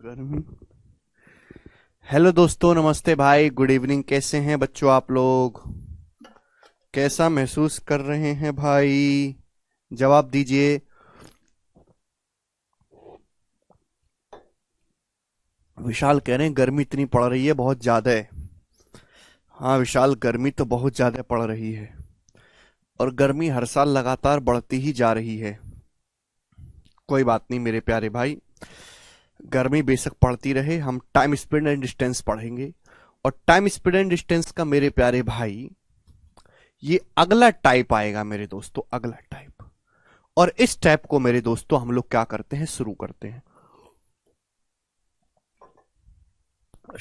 गर्मी। हेलो दोस्तों, नमस्ते भाई, गुड इवनिंग। कैसे हैं बच्चों आप लोग? कैसा महसूस कर रहे हैं भाई? जवाब दीजिए। विशाल कह रहे हैं गर्मी इतनी पड़ रही है, बहुत ज्यादा है। हाँ विशाल, गर्मी तो बहुत ज्यादा पड़ रही है और गर्मी हर साल लगातार बढ़ती ही जा रही है। कोई बात नहीं मेरे प्यारे भाई, गर्मी बेशक पड़ती रहे, हम टाइम स्पीड एंड डिस्टेंस पढ़ेंगे। और टाइम स्पीड एंड डिस्टेंस का मेरे प्यारे भाई ये अगला टाइप आएगा मेरे दोस्तों, अगला टाइप। और इस टाइप को मेरे दोस्तों हम लोग क्या करते हैं, शुरू करते हैं।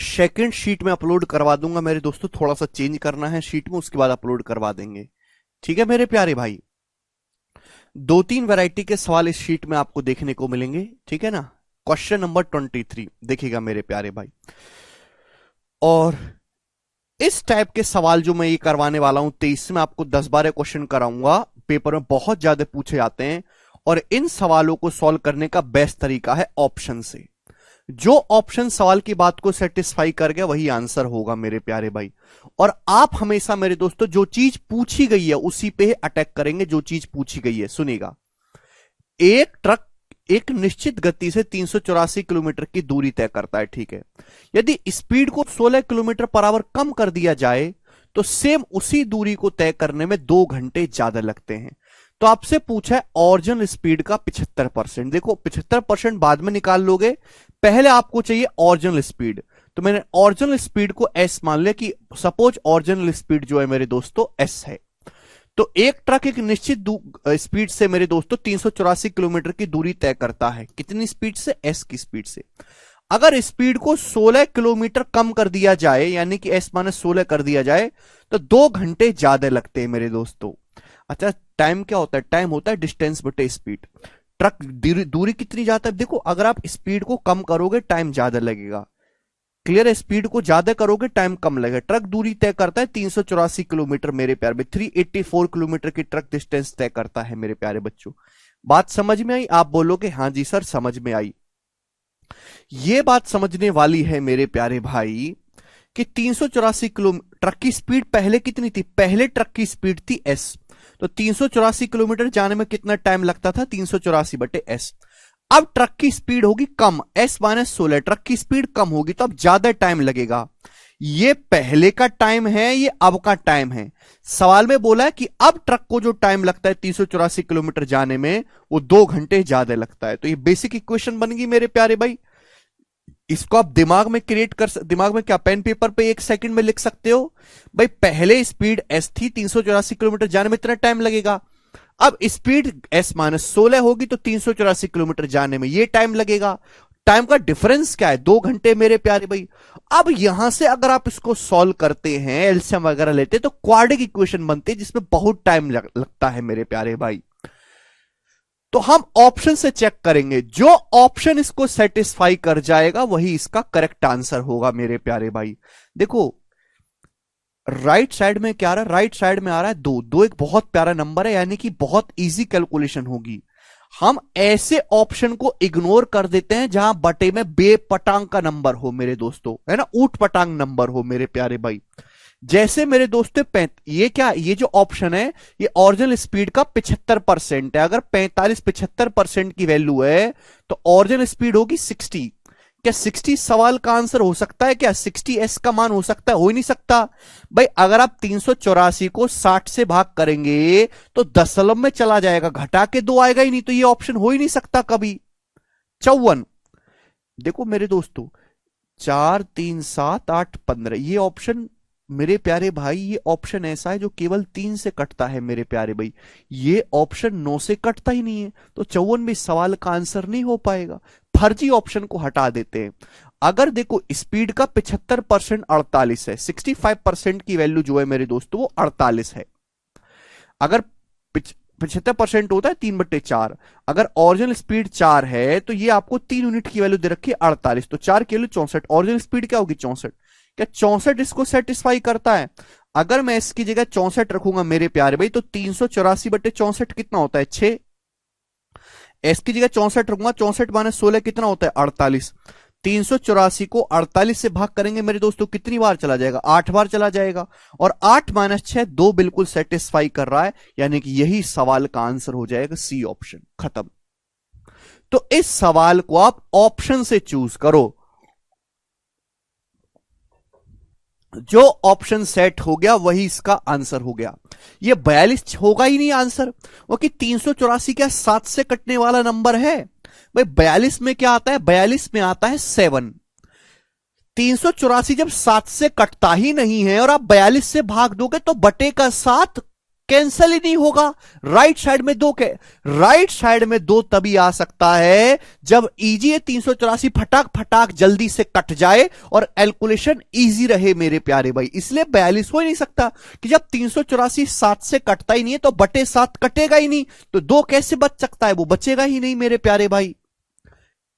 सेकंड शीट में अपलोड करवा दूंगा मेरे दोस्तों, थोड़ा सा चेंज करना है शीट में, उसके बाद अपलोड करवा देंगे। ठीक है मेरे प्यारे भाई, दो तीन वैरायटी के सवाल इस शीट में आपको देखने को मिलेंगे, ठीक है ना। क्वेश्चन नंबर 23 देखिएगा मेरे प्यारे भाई। और इस टाइप के सवाल जो मैं ये करवाने वाला हूं 23 में, आपको 10-12 क्वेश्चन कराऊंगा। पेपर में बहुत ज्यादा पूछे जाते हैं और इन सवालों को सॉल्व करने का बेस्ट तरीका है ऑप्शन से। जो ऑप्शन सवाल की बात को सेटिस्फाई कर गया वही आंसर होगा मेरे प्यारे भाई। और आप हमेशा मेरे दोस्तों जो चीज पूछी गई है उसी पे अटैक करेंगे, जो चीज पूछी गई है। सुनिएगा, एक ट्रक एक निश्चित गति से 384 किलोमीटर की दूरी तय करता है, ठीक है। यदि स्पीड को 16 किलोमीटर पर आवर कम कर दिया जाए तो सेम उसी दूरी को तय करने में 2 घंटे ज्यादा लगते हैं। तो आपसे पूछा है ओरिजिनल स्पीड का 75%। देखो 75% बाद में निकाल लोगे, पहले आपको चाहिए ओरिजिनल स्पीड। तो मैंने ओरिजिनल स्पीड को एस मान लिया कि सपोज ओरिजिनल स्पीड जो है मेरे दोस्तों एस है। तो एक ट्रक एक निश्चित स्पीड से मेरे दोस्तों 384 किलोमीटर की दूरी तय करता है। कितनी स्पीड से? एस की स्पीड से। अगर स्पीड को 16 किलोमीटर कम कर दिया जाए, यानी कि एस माइनस 16 कर दिया जाए, तो 2 घंटे ज्यादा लगते हैं मेरे दोस्तों। अच्छा, टाइम क्या होता है? टाइम होता है डिस्टेंस बटे स्पीड। ट्रक दूरी कितनी जाता है? देखो अगर आप स्पीड को कम करोगे टाइम ज्यादा लगेगा, क्लियर है। स्पीड को ज्यादा करोगे टाइम कम लगेगा। ट्रक दूरी तय करता है 384 किलोमीटर मेरे प्यारे में, 384 किलोमीटर की ट्रक डिस्टेंस तय करता है मेरे प्यारे बच्चों। बात समझ में आई? आप बोलोगे हाँ जी सर समझ में आई। ये बात समझने वाली है मेरे प्यारे भाई कि 384 किलो ट्रक की स्पीड पहले कितनी थी? पहले ट्रक की स्पीड थी एस। तो 384 किलोमीटर जाने में कितना टाइम लगता था? 384 बटे एस। अब ट्रक की स्पीड होगी कम, एस माइनस 16, ट्रक की स्पीड कम होगी तो अब ज्यादा टाइम लगेगा। ये पहले का टाइम है, ये अब का टाइम है। सवाल में बोला है कि अब ट्रक को जो टाइम लगता है 384 किलोमीटर जाने में वो 2 घंटे ज्यादा लगता है। तो ये बेसिक इक्वेशन बन गई मेरे प्यारे भाई। इसको आप दिमाग में क्रिएट कर दिमाग में क्या पेन पेपर पे 1 सेकंड में लिख सकते हो भाई। पहले स्पीड एस थी, 384 किलोमीटर जाने में इतना टाइम लगेगा। अब स्पीड एस माइनस 16 होगी तो 384 किलोमीटर जाने में ये टाइम लगेगा। टाइम का डिफरेंस क्या है? 2 घंटे मेरे प्यारे भाई। अब यहां से अगर आप इसको सॉल्व करते हैं, एलसीएम वगैरह लेते हैं, तो क्वाड्रेटिक इक्वेशन बनती है जिसमें बहुत टाइम लगता है मेरे प्यारे भाई। तो हम ऑप्शन से चेक करेंगे, जो ऑप्शन इसको सेटिस्फाई कर जाएगा वही इसका करेक्ट आंसर होगा मेरे प्यारे भाई। देखो राइट साइड में क्या आ रहा है? राइट साइड में आ रहा है 2। 2 एक बहुत प्यारा नंबर है, यानी कि बहुत इजी कैलकुलेशन होगी। हम ऐसे ऑप्शन को इग्नोर कर देते हैं जहां बटे में बेपटांग का नंबर हो मेरे दोस्तों, है ना, ऊट पटांग नंबर हो मेरे प्यारे भाई। जैसे मेरे दोस्तों ये क्या, ये जो ऑप्शन है ये ओरिजिनल स्पीड का 75% है। अगर 45-75% की वैल्यू है तो ओरिजिनल स्पीड होगी 60। क्या 60 सवाल का आंसर हो सकता है? क्या 60 एस का मान हो सकता है? हो ही नहीं सकता भाई। अगर आप 384 को 60 से भाग करेंगे तो दशमलव में चला जाएगा, घटा के 2 आएगा ही नहीं, तो ये ऑप्शन हो ही नहीं सकता कभी। 54, देखो मेरे दोस्तों 4 3 7 8 15, ये ऑप्शन मेरे प्यारे भाई, ये ऑप्शन ऐसा है जो केवल 3 से कटता है मेरे प्यारे भाई। ये ऑप्शन 9 से कटता ही नहीं है, तो 54 भी सवाल का आंसर नहीं हो पाएगा। फर्जी ऑप्शन को हटा देते हैं। अगर देखो स्पीड का 75% 48 है, 65% की वैल्यू जो है मेरे दोस्तों वो 48 है। अगर 75% होता है 3/4, अगर ओरिजिनल स्पीड 4 है तो ये आपको 3 यूनिट की वैल्यू दे रखी है 48, तो 4 की वैल्यू 64, ओरिजिनल स्पीड क्या होगी 64। क्या 64 इसको सेटिस्फाई करता है? अगर मैं इसकी जगह 64 रखूंगा मेरे प्यारे भाई तो 384/64 कितना होता है? 6। एस की जगह 64 रखूंगा, 64 माइनस 16 कितना होता है? 48। 384 को 48 से भाग करेंगे मेरे दोस्तों, कितनी बार चला जाएगा? 8 बार चला जाएगा। और 8 माइनस 6 2 बिल्कुल सेटिस्फाई कर रहा है, यानी कि यही सवाल का आंसर हो जाएगा सी ऑप्शन। खत्म। तो इस सवाल को आप ऑप्शन से चूज करो। जो ऑप्शन सेट हो गया वही इसका आंसर हो गया। ये 42 होगा ही नहीं आंसर, क्योंकि 384 क्या 7 से कटने वाला नंबर है भाई। 42 में क्या आता है? 42 में आता है 7। 384 जब 7 से कटता ही नहीं है और आप 42 से भाग दोगे तो बटे का 7 कैंसल ही नहीं होगा। राइट साइड में 2 के राइट साइड में 2 तभी आ सकता है जब इजी 384 फटाक फटाक जल्दी से कट जाए और कैलकुलेशन इजी रहे मेरे प्यारे भाई। इसलिए 42 हो ही नहीं सकता कि जब 384 7 से कटता ही नहीं है तो बटे 7 कटेगा ही नहीं, तो 2 कैसे बच सकता है? वो बचेगा ही नहीं मेरे प्यारे भाई।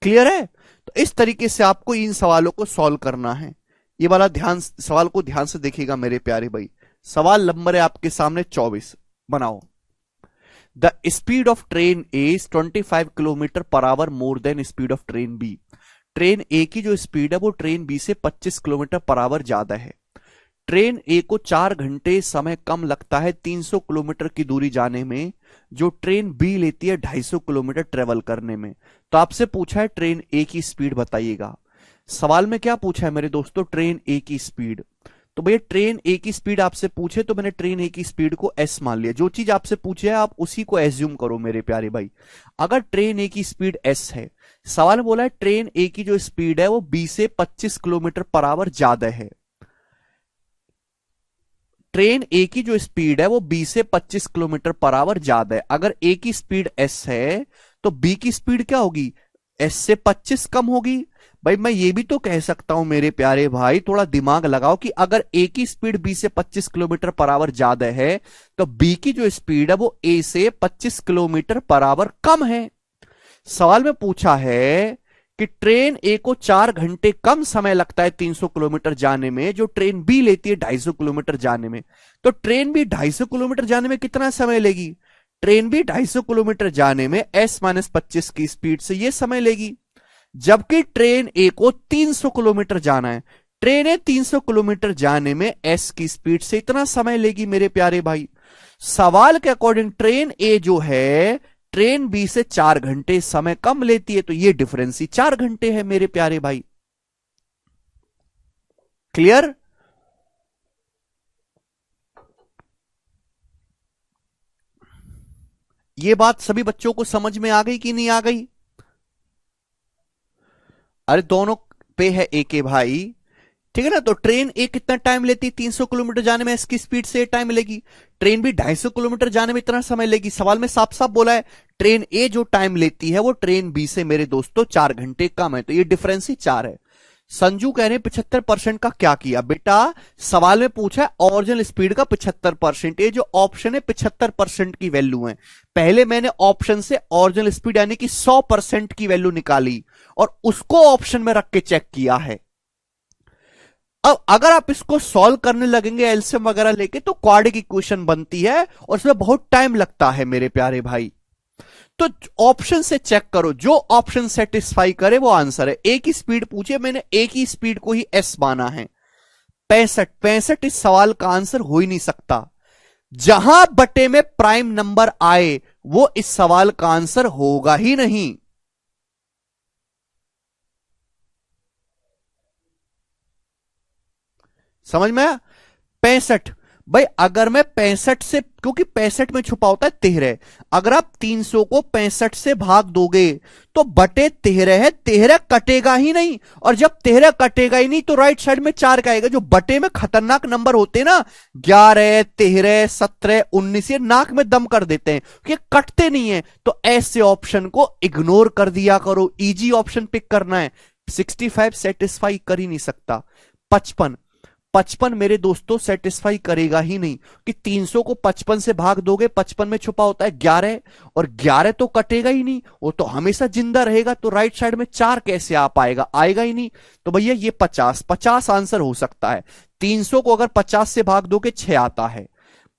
क्लियर है? तो इस तरीके से आपको इन सवालों को सॉल्व करना है। ये वाला सवाल को ध्यान से देखिएगा मेरे प्यारे भाई। सवाल नंबर है आपके सामने 24। बनाओ। The speed of train A is 25 kilometre per hour more than speed of train B. Train A की जो स्पीड है वो ट्रेन बी से 25 किलोमीटर पर आवर ज्यादा है। ट्रेन ए को 4 घंटे समय कम लगता है 300 किलोमीटर की दूरी जाने में, जो ट्रेन बी लेती है 250 किलोमीटर ट्रेवल करने में। तो आपसे पूछा है ट्रेन ए की स्पीड बताइएगा। सवाल में क्या पूछा है मेरे दोस्तों? ट्रेन ए की स्पीड। तो भैया ट्रेन ए की स्पीड आपसे पूछे तो मैंने ट्रेन ए की स्पीड को एस मान लिया। जो चीज आपसे पूछे है आप उसी को एज्यूम करो मेरे प्यारे भाई। अगर ट्रेन ए की स्पीड एस है, सवाल बोला है ट्रेन ए की जो स्पीड है वो बी से 25 किलोमीटर पर आवर ज्यादा है। ट्रेन ए की जो स्पीड है वो बी से 25 किलोमीटर पर आवर ज्यादा है। अगर ए की स्पीड एस है तो बी की स्पीड क्या होगी? एस से 25 कम होगी। भाई मैं ये भी तो कह सकता हूं मेरे प्यारे भाई, थोड़ा दिमाग लगाओ, कि अगर ए की स्पीड बी से 25 किलोमीटर पर आवर ज्यादा है तो बी की जो स्पीड है वो ए से 25 किलोमीटर पर आवर कम है। सवाल में पूछा है कि ट्रेन ए को 4 घंटे कम समय लगता है 300 किलोमीटर जाने में, जो ट्रेन बी लेती है 250 किलोमीटर जाने में। तो ट्रेन बी 250 किलोमीटर जाने में कितना समय लेगी? ट्रेन बी 250 किलोमीटर जाने में एस माइनस 25 की स्पीड से ये समय लेगी। जबकि ट्रेन ए को 300 किलोमीटर जाना है, ट्रेन ए 300 किलोमीटर जाने में एस की स्पीड से इतना समय लेगी मेरे प्यारे भाई। सवाल के अकॉर्डिंग ट्रेन ए जो है ट्रेन बी से 4 घंटे समय कम लेती है, तो ये डिफरेंस ही 4 घंटे है मेरे प्यारे भाई। क्लियर? ये बात सभी बच्चों को समझ में आ गई कि नहीं आ गई? अरे दोनों पे है ए के भाई, ठीक है ना। तो ट्रेन ए कितना टाइम लेती है 300 किलोमीटर जाने में, इसकी स्पीड से टाइम लेगी। ट्रेन भी 250 किलोमीटर जाने में इतना समय लेगी। सवाल में साफ साफ बोला है ट्रेन ए जो टाइम लेती है वो ट्रेन बी से मेरे दोस्तों 4 घंटे कम है, तो ये डिफरेंस ही 4 है। संजू कह रहे हैं 75% का क्या किया बेटा? सवाल में पूछा है ओरिजिनल स्पीड का 75%। ये जो ऑप्शन है 75% की वैल्यू है। पहले मैंने ऑप्शन से ओरिजिनल स्पीड यानी कि 100% की वैल्यू निकाली और उसको ऑप्शन में रख के चेक किया है। अब अगर आप इसको सॉल्व करने लगेंगे एलसीएम वगैरह लेके तो क्वाड्रेटिक इक्वेशन बनती है और उसमें बहुत टाइम लगता है मेरे प्यारे भाई। तो ऑप्शन से चेक करो, जो ऑप्शन सेटिस्फाई करे वो आंसर है। ए की स्पीड पूछे, मैंने ए की स्पीड को ही एस माना है। 65 इस सवाल का आंसर हो ही नहीं सकता। जहां बटे में प्राइम नंबर आए वो इस सवाल का आंसर होगा ही नहीं। समझ में आया? 65 भाई, अगर मैं 65 से, क्योंकि 65 में छुपा होता है 13, अगर आप 300 को 65 से भाग दोगे तो बटे 13 है, 13 कटेगा ही नहीं। और जब 13 कटेगा ही नहीं तो राइट साइड में 4 का आएगा। जो बटे में खतरनाक नंबर होते हैं ना, 11, 13, 17, 19, ये नाक में दम कर देते हैं कि कटते नहीं है। तो ऐसे ऑप्शन को इग्नोर कर दिया करो, इजी ऑप्शन पिक करना है। 65 सेटिस्फाई कर ही नहीं सकता। 55 मेरे दोस्तों सेटिस्फाई करेगा ही नहीं कि 300 को 55 से भाग दोगे, 55 में छुपा होता है 11 और 11 तो कटेगा ही नहीं, वो तो हमेशा जिंदा रहेगा। तो राइट साइड में 4 कैसे आ पाएगा? आएगा ही नहीं। तो भैया ये 50 आंसर हो सकता है। 300 को अगर 50 से भाग दोगे 6 आता है,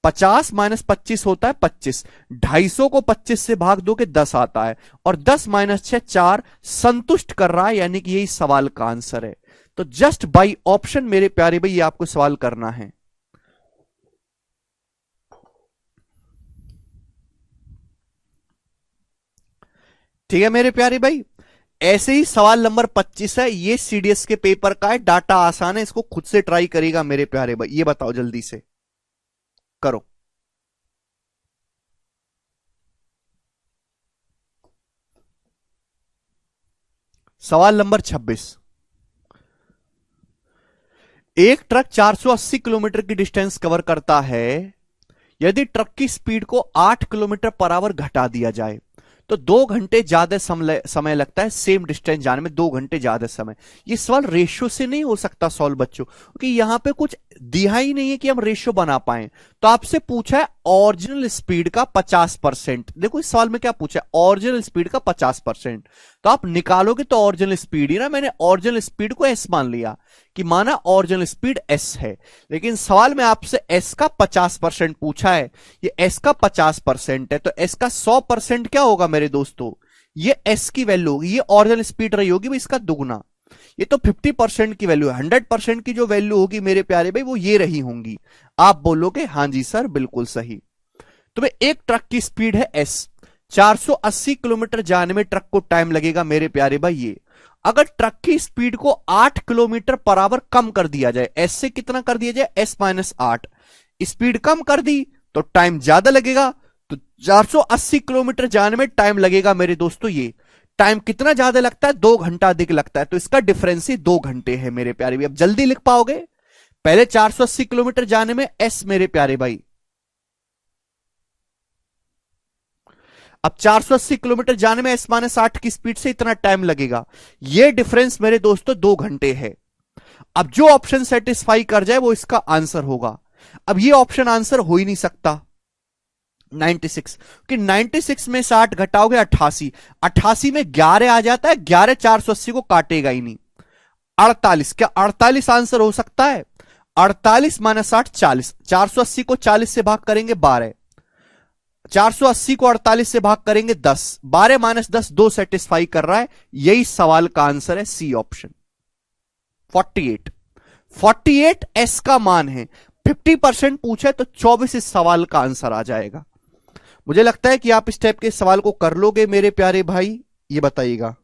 50 माइनस 25 होता है 25। 250 को 25 से भाग दो के 10 आता है, और 10 माइनस 6 4 संतुष्ट कर रहा है, यानी कि यही सवाल का आंसर है। तो जस्ट बाई ऑप्शन मेरे प्यारे भाई ये आपको सवाल करना है। ठीक है मेरे प्यारे भाई, ऐसे ही सवाल नंबर 25 है, ये सीडीएस के पेपर का है, डाटा आसान है, इसको खुद से ट्राई करेगा मेरे प्यारे भाई। ये बताओ जल्दी से करो। सवाल नंबर 26, एक ट्रक 480 किलोमीटर की डिस्टेंस कवर करता है। यदि ट्रक की स्पीड को 8 किलोमीटर पर आवर घटा दिया जाए तो 2 घंटे ज्यादा समय लगता है सेम डिस्टेंस जाने में, 2 घंटे ज्यादा समय। ये सवाल रेशियो से नहीं हो सकता सॉल्व बच्चों, क्योंकि यहां पे कुछ दिया ही नहीं है कि हम रेशियो बना पाए। तो आपसे पूछा है ओरिजिनल स्पीड का 50%। देखो इस सवाल में क्या पूछा है, ओरिजिनल स्पीड का 50%। तो आप निकालोगे तो ओरिजिनल स्पीड ही ना, मैंने ओरिजिनल स्पीड को एस मान लिया कि माना ओरिजिनल स्पीड एस है, लेकिन सवाल में आपसे एस का 50% पूछा है। ये एस का 50% है, तो एस का 100% क्या होगा मेरे दोस्तों, ये एस की वैल्यू होगी, ये ओरिजिनल स्पीड रही होगी इसका दुगना। ये तो 50% की वैल्यू है, 100% की जो वैल्यू होगी मेरे प्यारे भाई वो ये रही होंगी। आप बोलोगे हां जी सर बिल्कुल सही। तो भाई एक ट्रक की स्पीड है एस, 480 किलोमीटर जाने में ट्रक को टाइम लगेगा मेरे प्यारे भाई ये। अगर ट्रक की स्पीड को 8 किलोमीटर पर आवर कम कर दिया जाए, एस से कितना कर दिया जाए, एस माइनस 8, स्पीड कम कर दी तो टाइम ज्यादा लगेगा। तो 480 किलोमीटर जाने में टाइम लगेगा मेरे दोस्तों, ये टाइम कितना ज्यादा लगता है, 2 घंटा अधिक लगता है। तो इसका डिफरेंस ही 2 घंटे है मेरे प्यारे भाई। अब जल्दी लिख पाओगे, पहले 480 किलोमीटर जाने में एस मेरे प्यारे भाई, अब 480 किलोमीटर जाने में एस माइनस 8 की स्पीड से इतना टाइम लगेगा। यह डिफरेंस मेरे दोस्तों 2 घंटे है। अब जो ऑप्शन सेटिस्फाई कर जाए वो इसका आंसर होगा। अब ये ऑप्शन आंसर हो ही नहीं सकता 96, कि 96 में 60 घटाओगे 88, 88 में 11 आ जाता है, 11 480 को काटेगा ही नहीं। 48, क्या 48 आंसर हो सकता है, 48 माइनस 60 40, 480 को 40 से भाग करेंगे 12, 480 को 48 से भाग करेंगे 10, 12 माइनस 10 2 सेटिस्फाई कर रहा है। यही सवाल का आंसर है सी ऑप्शन 48। 48 एस का मान है, 50% पूछे तो 24 इस सवाल का आंसर आ जाएगा। मुझे लगता है कि आप इस टाइप के सवाल को कर लोगे मेरे प्यारे भाई, ये बताइएगा।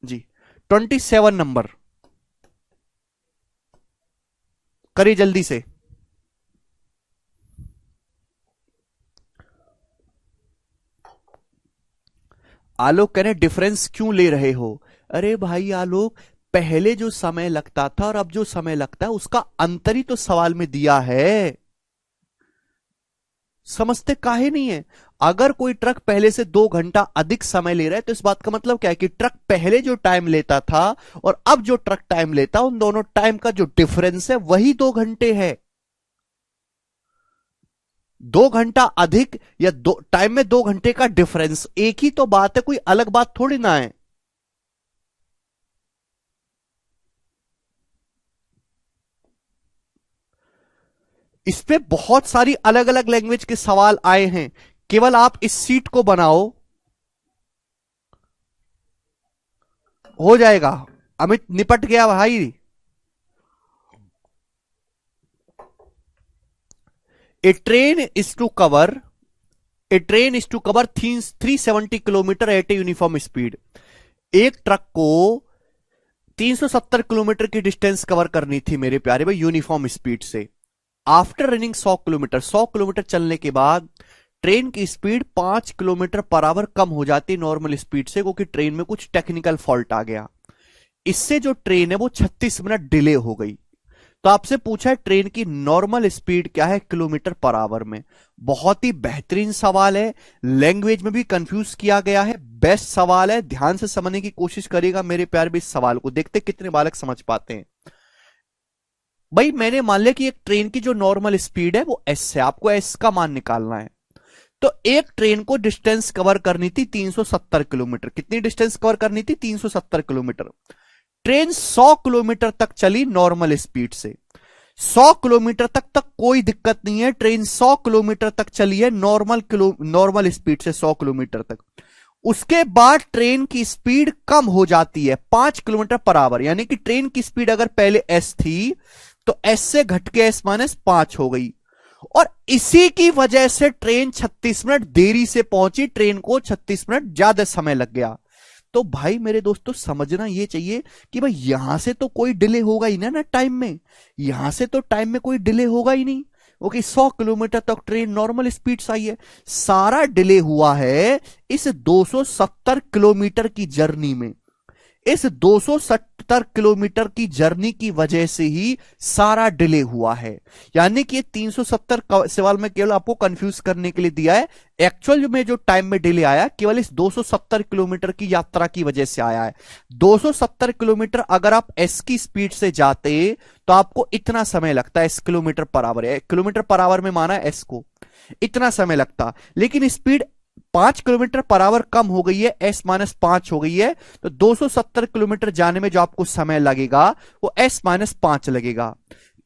जी 27 नंबर करिए जल्दी से। आलोक कह रहे डिफरेंस क्यों ले रहे हो। अरे भाई आलोक, पहले जो समय लगता था और अब जो समय लगता है उसका अंतर ही तो सवाल में दिया है, समझते काहे नहीं है। अगर कोई ट्रक पहले से 2 घंटा अधिक समय ले रहा है तो इस बात का मतलब क्या है कि ट्रक पहले जो टाइम लेता था और अब जो ट्रक टाइम लेता, उन दोनों टाइम का जो डिफरेंस है वही 2 घंटे है। 2 घंटा अधिक या दो टाइम में 2 घंटे का डिफरेंस एक ही तो बात है, कोई अलग बात थोड़ी ना है। इस पे बहुत सारी अलग अलग लैंग्वेज के सवाल आए हैं, केवल आप इस सीट को बनाओ, हो जाएगा। अमित निपट गया भाई। A train is to cover a train is to cover 370 kilometre at a uniform speed. एक ट्रक को 370 किलोमीटर की डिस्टेंस कवर करनी थी मेरे प्यारे भाई यूनिफॉर्म स्पीड से। आफ्टर रनिंग 100 किलोमीटर, 100 किलोमीटर चलने के बाद ट्रेन की स्पीड 5 किलोमीटर पर आवर कम हो जाती नॉर्मल स्पीड से, क्योंकि ट्रेन में कुछ टेक्निकल फॉल्ट आ गया। इससे जो ट्रेन है वो 36 मिनट डिले हो गई। तो आपसे पूछा है ट्रेन की नॉर्मल स्पीड क्या है किलोमीटर पर आवर में। बहुत ही बेहतरीन सवाल है, लैंग्वेज में भी कंफ्यूज किया गया है, बेस्ट सवाल है, ध्यान से समझने की कोशिश करिएगा मेरे प्यारे भी इस सवाल को, देखते कितने बालक समझ पाते हैं। भाई मैंने मान लिया कि एक ट्रेन की जो नॉर्मल स्पीड है वो एस है, आपको एस का मान निकालना है। तो एक ट्रेन को डिस्टेंस कवर करनी थी 370 किलोमीटर। कितनी डिस्टेंस कवर करनी थी, 370 किलोमीटर। ट्रेन 100 किलोमीटर तक चली नॉर्मल स्पीड से। 100 किलोमीटर तक कोई दिक्कत नहीं है, ट्रेन 100 किलोमीटर तक चली है नॉर्मल स्पीड से 100 किलोमीटर तक। उसके बाद ट्रेन की स्पीड कम हो जाती है 5 किलोमीटर पर आवर, यानी कि ट्रेन की स्पीड अगर पहले एस थी तो एस से घट के एस माइनस 5 हो गई, और इसी की वजह से ट्रेन 36 मिनट देरी से पहुंची, ट्रेन को 36 मिनट ज्यादा समय लग गया। तो भाई मेरे दोस्तों समझना ये चाहिए कि भाई यहां से तो कोई डिले होगा ही ना टाइम में, यहां से तो टाइम में कोई डिले होगा ही नहीं। ओके, 100 किलोमीटर तक ट्रेन नॉर्मल स्पीड से आई है, सारा डिले हुआ है इस 270 किलोमीटर की जर्नी में। इस 270 किलोमीटर की जर्नी की वजह से ही सारा डिले हुआ है। यानी कि 370 सवाल में केवल आपको कंफ्यूज करने के लिए दिया है, एक्चुअल में जो टाइम में डिले आया केवल इस 270 किलोमीटर की यात्रा की वजह से आया है। 270 किलोमीटर अगर आप एस की स्पीड से जाते तो आपको इतना समय लगता है, एस किलोमीटर पर आवर है, किलोमीटर पर आवर में माना एस को, इतना समय लगता, लेकिन स्पीड 5 किलोमीटर पर आवर कम हो गई है, एस माइनस 5 हो गई है, तो 270 किलोमीटर जाने में जो आपको समय लगेगा वो एस माइनस 5 लगेगा।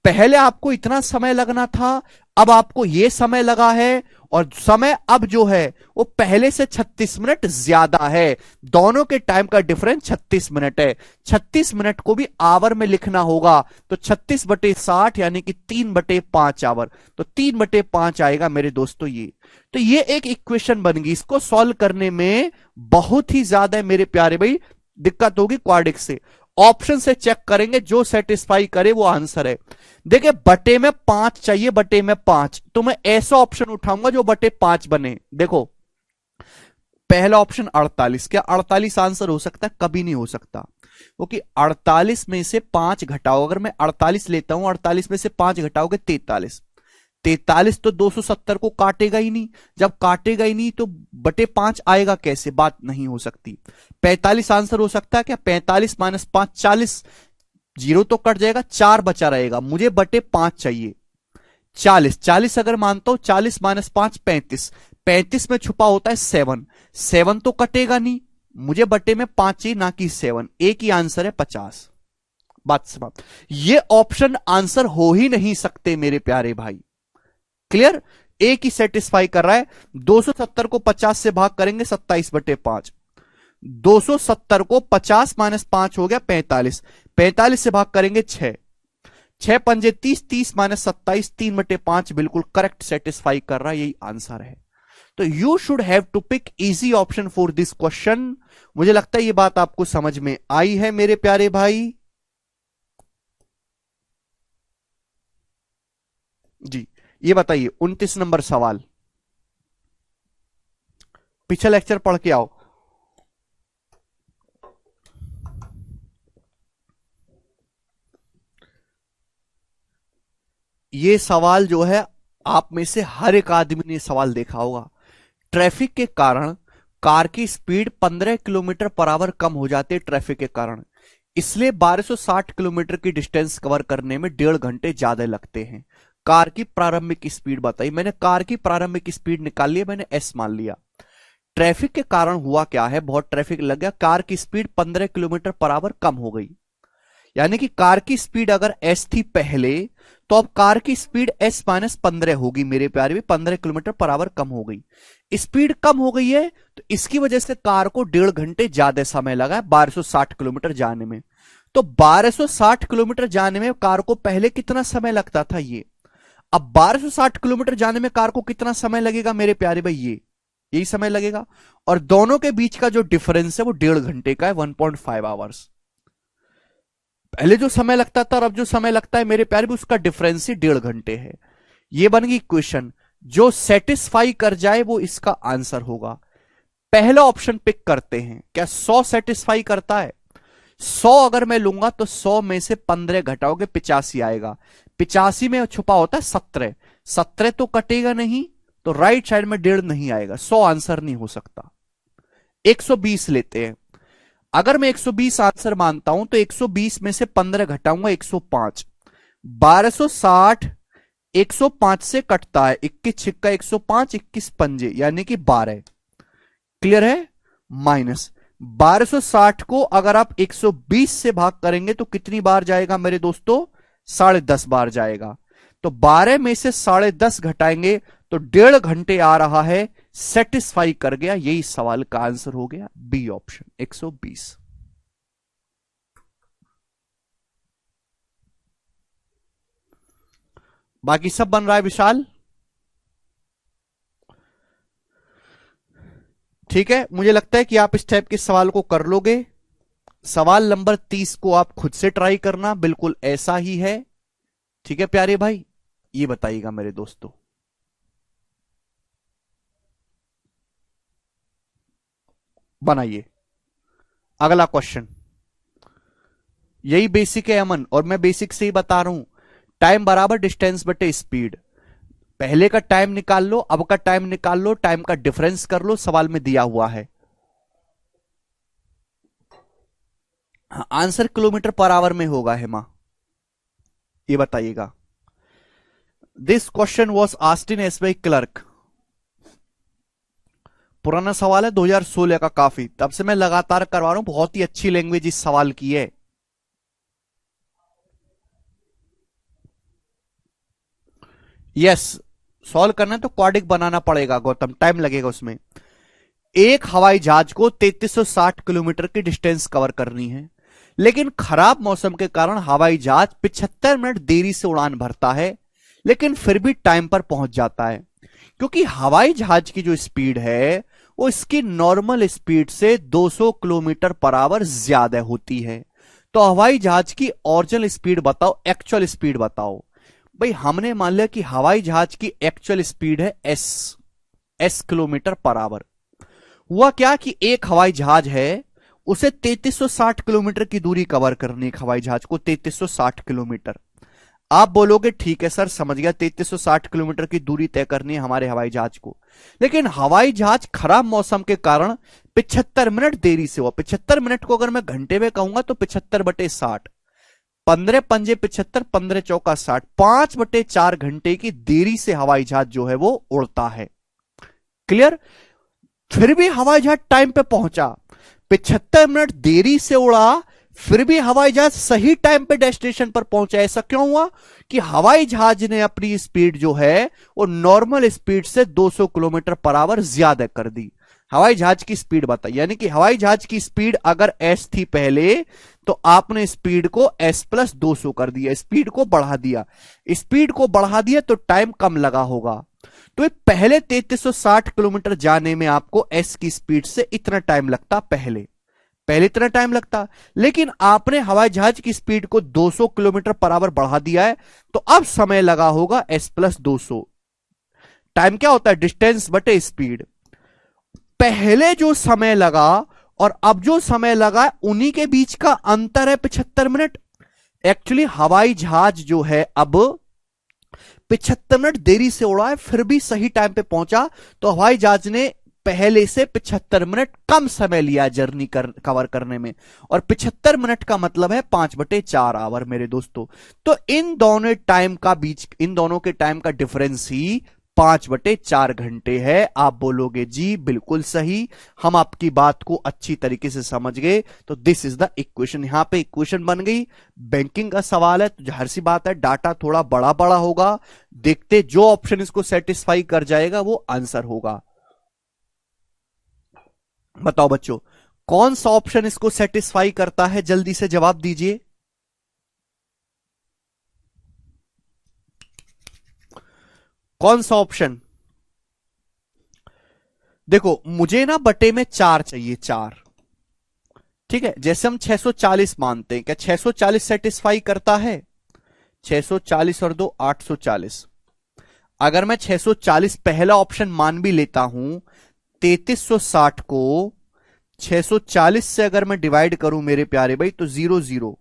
पहले आपको इतना समय लगना था, अब आपको यह समय लगा है, और समय अब जो है वो पहले से 36 मिनट ज्यादा है। दोनों के टाइम का डिफरेंस 36 मिनट है। 36 मिनट को भी आवर में लिखना होगा, तो 36/60 यानी कि 3/5 आवर, तो 3/5 आएगा मेरे दोस्तों ये। तो ये एक इक्वेशन बन गई, इसको सॉल्व करने में बहुत ही ज्यादा मेरे प्यारे भाई दिक्कत होगी क्वाड्रिक से। ऑप्शन से चेक करेंगे, जो सेटिस्फाई करे वो आंसर है। देखिए बटे में 5 चाहिए, बटे में 5, तो मैं ऐसा ऑप्शन उठाऊंगा जो बटे 5 बने। देखो पहला ऑप्शन 48, क्या 48 आंसर हो सकता है? कभी नहीं हो सकता, क्योंकि 48 में से 5 घटाओ, अगर मैं 48 लेता हूं, 48 में से 5 घटाओगे 43, 43 तो 270 को काटेगा ही नहीं, जब काटेगा ही नहीं तो बटे 5 आएगा कैसे? बात नहीं हो सकती। 45 आंसर हो सकता है क्या? 45 माइनस 5 40, जीरो तो कट जाएगा, 4 बचा रहेगा, मुझे बटे 5 चाहिए। 40 40 अगर मानता हूं, 40 माइनस 5 35, 35 में छुपा होता है 7, 7 तो कटेगा नहीं, मुझे बटे में 5 चाहिए ना कि 7, एक ही आंसर है 50। बात समाप्त। ये ऑप्शन आंसर हो ही नहीं सकते मेरे प्यारे भाई। क्लियर? एक ही सेटिस्फाई कर रहा है। 270 को 50 से भाग करेंगे 27/5, 270 को 50 माइनस 5 हो गया 45, 45 से भाग करेंगे 6, 6 पंजे 30, 30 माइनस 27, 3/5 बिल्कुल करेक्ट सेटिस्फाई कर रहा है, यही आंसर है। तो you should have to pick easy option for this question. मुझे लगता है ये बात आपको समझ में आई है मेरे प्यारे भाई जी। ये बताइए 29 नंबर सवाल, पिछला लेक्चर पढ़ के आओ। ये सवाल जो है आप में से हर एक आदमी ने सवाल देखा होगा। ट्रैफिक के कारण कार की स्पीड 15 किलोमीटर पर आवर कम हो जाती है ट्रैफिक के कारण, इसलिए 1260 किलोमीटर की डिस्टेंस कवर करने में 1.5 घंटे ज्यादा लगते हैं। कार की प्रारंभिक स्पीड बताई, मैंने कार की प्रारंभिक स्पीड निकाल लिया, मैंने एस मान लिया। ट्रैफिक के कारण हुआ क्या है, बहुत ट्रैफिक लग गया, कार की स्पीड 15 किलोमीटर पर आवर कम हो गई, यानी कि कार की स्पीड अगर एस थी पहले, तो अब कार की स्पीड एस माइनस 15 होगी मेरे प्यारे भी, 15 किलोमीटर पर आवर कम हो गई। स्पीड कम हो गई है तो इसकी वजह से कार को 1.5 घंटे ज्यादा समय लगा है 1260 किलोमीटर जाने में। तो 1260 किलोमीटर जाने में कार को पहले कितना समय लगता था ये, अब 1260 किलोमीटर जाने में कार को कितना समय लगेगा मेरे प्यारे भाई, ये यही समय लगेगा। और दोनों के बीच का जो डिफरेंस है वो 1.5 घंटे का है, 1.5 आवर्स। पहले जो समय लगता था और अब जो समय लगता है मेरे प्यारे भी, उसका डिफरेंस ही 1.5 घंटे है। ये बन गई इक्वेशन, जो सेटिस्फाई कर जाए वो इसका आंसर होगा। पहला ऑप्शन पिक करते हैं, क्या 100 सेटिस्फाई करता है? 100 अगर मैं लूंगा तो 100 में से 15 घटाओगे 85 आएगा, 85 में छुपा होता है 17, 17 तो कटेगा नहीं, तो राइट साइड में 1.5 नहीं आएगा, 100 आंसर नहीं हो सकता। 120 लेते हैं, अगर मैं 120 आंसर मानता हूं तो 120 में से 15 घटाऊंगा 105, 1260 105 से कटता है, 21 छिक्का 105, 21 पंजे यानी कि 12, क्लियर है? माइनस 1260 को अगर आप 120 से भाग करेंगे तो कितनी बार जाएगा मेरे दोस्तों? 10.5 बार जाएगा। तो 12 में से 10.5 घटाएंगे तो 1.5 घंटे आ रहा है, सेटिस्फाई कर गया। यही सवाल का आंसर हो गया बी ऑप्शन 120। बाकी सब बन रहा है विशाल? ठीक है, मुझे लगता है कि आप इस टाइप के सवाल को कर लोगे। सवाल नंबर 30 को आप खुद से ट्राई करना, बिल्कुल ऐसा ही है। ठीक है प्यारे भाई, ये बताइएगा मेरे दोस्तों। बनाइए अगला क्वेश्चन। यही बेसिक है अमन, और मैं बेसिक से ही बता रहा हूं। टाइम बराबर डिस्टेंस बटे स्पीड। पहले का टाइम निकाल लो, अब का टाइम निकाल लो, टाइम का डिफरेंस कर लो, सवाल में दिया हुआ है। हाँ, आंसर किलोमीटर पर आवर में होगा हेमा, ये बताइएगा। This question was asked in SBI clerk. पुराना सवाल है 2016 का, काफी तब से मैं लगातार करवा रहा हूं। बहुत ही अच्छी लैंग्वेज इस सवाल की है। यस, सॉल्व करना है तो क्वाड्रिक बनाना पड़ेगा गौतम, टाइम लगेगा उसमें। एक हवाई जहाज को 3360 किलोमीटर की डिस्टेंस कवर करनी है, लेकिन खराब मौसम के कारण हवाई जहाज 75 मिनट देरी से उड़ान भरता है, लेकिन फिर भी टाइम पर पहुंच जाता है। क्योंकि हवाई जहाज की जो स्पीड है वो इसकी नॉर्मल स्पीड से 200 किलोमीटर पर आवर ज्यादा होती है। तो हवाई जहाज की ओरिजिनल स्पीड बताओ, एक्चुअल स्पीड बताओ। भाई हमने मान लिया कि हवाई जहाज की एक्चुअल स्पीड है एस किलोमीटर पर आवर। हुआ क्या कि एक हवाई जहाज है, उसे 3360 किलोमीटर की दूरी कवर करनी है। एक हवाई जहाज को 3360 किलोमीटर। आप बोलोगे ठीक है सर, समझ गया, 3360 किलोमीटर की दूरी तय करनी है हमारे हवाई जहाज को। लेकिन हवाई जहाज खराब मौसम के कारण 75 मिनट देरी से हुआ। 75 मिनट को अगर मैं घंटे में कहूंगा तो 75/60, 15 पंजे 75, 15 चौका 60, 5/4 घंटे की देरी से हवाई जहाज जो है वो उड़ता है। क्लियर? फिर भी हवाई जहाज टाइम पे पहुंचा। 75 मिनट देरी से उड़ा, फिर भी हवाई जहाज सही टाइम पे डेस्टिनेशन पर पहुंचा। ऐसा क्यों हुआ कि हवाई जहाज ने अपनी स्पीड जो है वो नॉर्मल स्पीड से 200 किलोमीटर पर आवर ज्यादा कर दी। हवाई जहाज की स्पीड बताई, यानी कि हवाई जहाज की स्पीड अगर एस थी पहले, तो आपने स्पीड को S+200 कर दिया, स्पीड को बढ़ा दिया। स्पीड को बढ़ा दिया तो टाइम कम लगा होगा। तो पहले 3360 किलोमीटर जाने में आपको एस की स्पीड से इतना टाइम लगता, पहले इतना टाइम लगता। लेकिन आपने हवाई जहाज की स्पीड को 200 किलोमीटर पर आवर बढ़ा दिया है, तो अब समय लगा होगा S+200। टाइम क्या होता है? डिस्टेंस बटे स्पीड। पहले जो समय लगा और अब जो समय लगा, उन्हीं के बीच का अंतर है 75 मिनट। एक्चुअली हवाई जहाज जो है अब 75 मिनट देरी से उड़ा है, फिर भी सही टाइम पे पहुंचा। तो हवाई जहाज ने पहले से 75 मिनट कम समय लिया जर्नी कवर करने में, और 75 मिनट का मतलब है 5/4 आवर मेरे दोस्तों। तो इन दोनों के टाइम का डिफरेंस ही 5/4 घंटे है। आप बोलोगे जी बिल्कुल सही, हम आपकी बात को अच्छी तरीके से समझ गए। तो दिस इज द इक्वेशन। यहां पे इक्वेशन बन गई। बैंकिंग का सवाल है तो जाहिर सी बात है डाटा थोड़ा बड़ा बड़ा होगा। देखते जो ऑप्शन इसको सेटिस्फाई कर जाएगा वो आंसर होगा। बताओ बच्चों, कौन सा ऑप्शन इसको सेटिस्फाई करता है? जल्दी से जवाब दीजिए। कौन सा ऑप्शन? देखो मुझे ना बटे में 4 चाहिए, 4। ठीक है, जैसे हम 640 मानते हैं, क्या 640 सेटिस्फाई करता है? 640 और 2 840। अगर मैं 640 पहला ऑप्शन मान भी लेता हूं, 3360 को 640 से अगर मैं डिवाइड करूं मेरे प्यारे भाई, तो 0 0।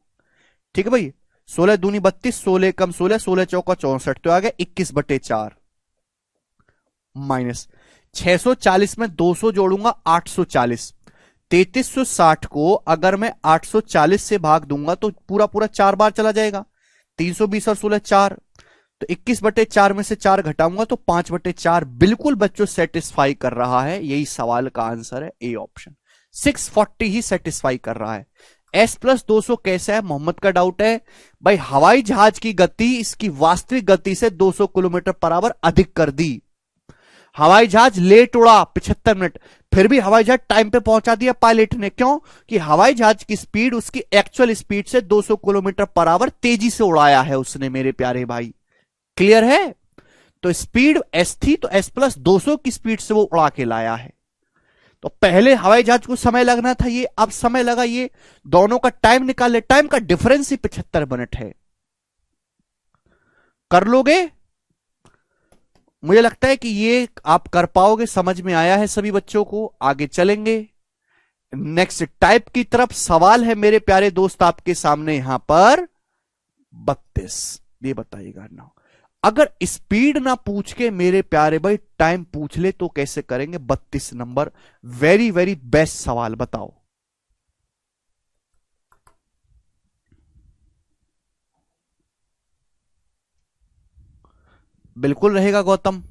ठीक है भाई, 16 दूनी 32, 16 कम 16, 16 चौका 64, तो आ गया 21/4 माइनस 640 में 200 जोड़ूंगा 840। 3360 को अगर मैं 840 से भाग दूंगा तो पूरा पूरा 4 बार चला जाएगा। 320 और 16 4, तो 21/4 में से 4 घटाऊंगा तो 5/4। बिल्कुल बच्चों सेटिस्फाई कर रहा है। यही सवाल का आंसर है, ए ऑप्शन। 640 ही सेटिस्फाई कर रहा है। S प्लस 200 कैसा है, मोहम्मद का डाउट है भाई। हवाई जहाज की गति इसकी वास्तविक गति से 200 किलोमीटर पर आवर अधिक कर दी। हवाई जहाज लेट उड़ा 75 मिनट, फिर भी हवाई जहाज टाइम पे पहुंचा दिया पायलट ने। क्यों? कि हवाई जहाज की स्पीड उसकी एक्चुअल स्पीड से 200 किलोमीटर पर आवर तेजी से उड़ाया है उसने मेरे प्यारे भाई। क्लियर है? तो स्पीड S थी तो S प्लस 200 की स्पीड से वो उड़ा के लाया है। तो पहले हवाई जहाज को समय लगना था, ये अब समय लगा, ये दोनों का टाइम निकाल ले। टाइम का डिफरेंस ही 75 मिनट है। कर लोगे? मुझे लगता है कि ये आप कर पाओगे, समझ में आया है सभी बच्चों को। आगे चलेंगे नेक्स्ट टाइप की तरफ। सवाल है मेरे प्यारे दोस्त आपके सामने यहां पर 32। ये बताइएगा ना, अगर स्पीड ना पूछ के मेरे प्यारे भाई टाइम पूछ ले तो कैसे करेंगे? 32 नंबर वेरी वेरी बेस्ट सवाल, बताओ। बिल्कुल रहेगा गौतम।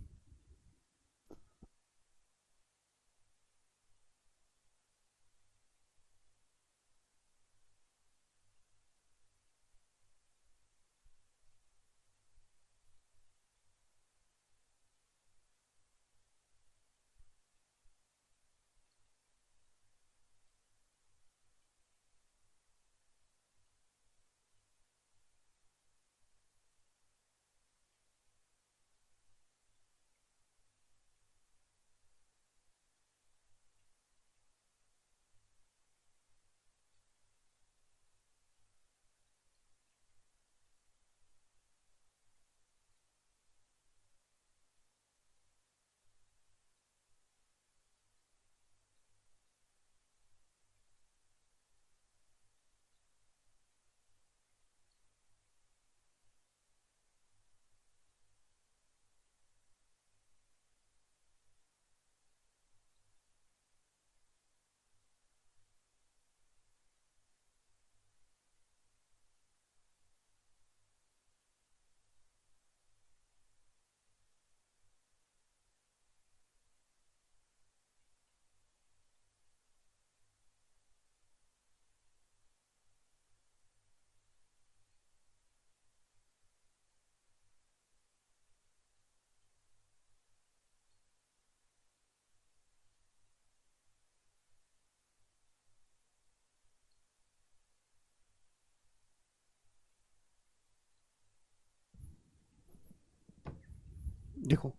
देखो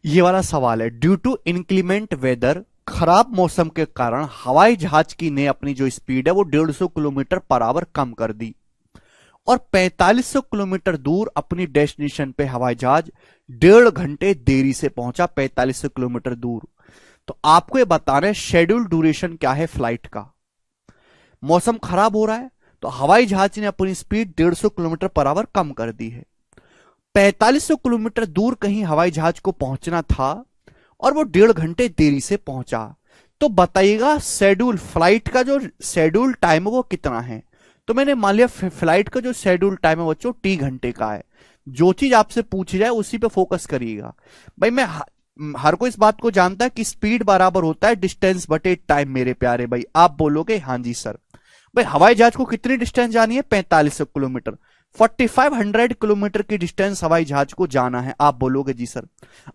ये वाला सवाल है, ड्यू टू इंक्लीमेंट वेदर, खराब मौसम के कारण हवाई जहाज की ने अपनी जो स्पीड है वो 150 किलोमीटर पर आवर कम कर दी और 4500 किलोमीटर दूर अपनी डेस्टिनेशन पे हवाई जहाज 1.5 घंटे देरी से पहुंचा। 4500 किलोमीटर दूर। तो आपको ये बताना है शेड्यूल ड्यूरेशन क्या है फ्लाइट का। मौसम खराब हो रहा है तो हवाई जहाज ने अपनी स्पीड 150 किलोमीटर पर आवर कम कर दी है। 4500 किलोमीटर दूर कहीं हवाई जहाज को पहुंचना था और वो 1.5 घंटे देरी से पहुंचा। तो बताइएगा शेड्यूल फ्लाइट का जो शेड्यूल टाइम है वो कितना है? तो मैंने मान लिया फ्लाइट का जो शेड्यूल टाइम है बच्चों T घंटे का है। जो चीज आपसे पूछी जाए उसी पे फोकस करिएगा भाई। मैं हर कोई इस बात को जानता है कि स्पीड बराबर होता है डिस्टेंस बटे टाइम मेरे प्यारे भाई। आप बोलोगे हाँ जी सर। भाई हवाई जहाज को कितनी डिस्टेंस जानी है? 4500 किलोमीटर। 4500 किलोमीटर की डिस्टेंस हवाई जहाज को जाना है। आप बोलोगे जी सर।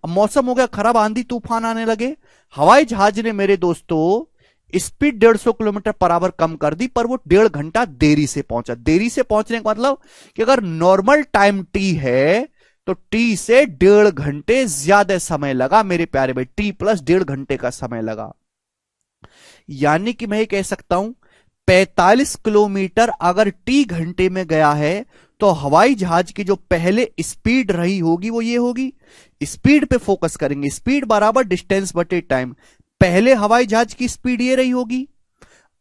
अब मौसम हो गया खराब, आंधी तूफान आने लगे, हवाई जहाज ने मेरे दोस्तों स्पीड 150 किलोमीटर पर आवर कम कर दी पर वो 1.5 घंटा देरी से पहुंचा। देरी से पहुंचने का मतलब कि अगर नॉर्मल टाइम टी है तो टी से 1.5 घंटे ज्यादा समय लगा मेरे प्यारे भाई। टी प्लस 1.5 घंटे का समय लगा। यानी कि मैं ये कह सकता हूं 45 किलोमीटर अगर T घंटे में गया है तो हवाई जहाज की जो पहले स्पीड रही होगी वो ये होगी। स्पीड पे फोकस करेंगे, स्पीड बराबर डिस्टेंस बटे टाइम। पहले हवाई जहाज की स्पीड ये रही होगी।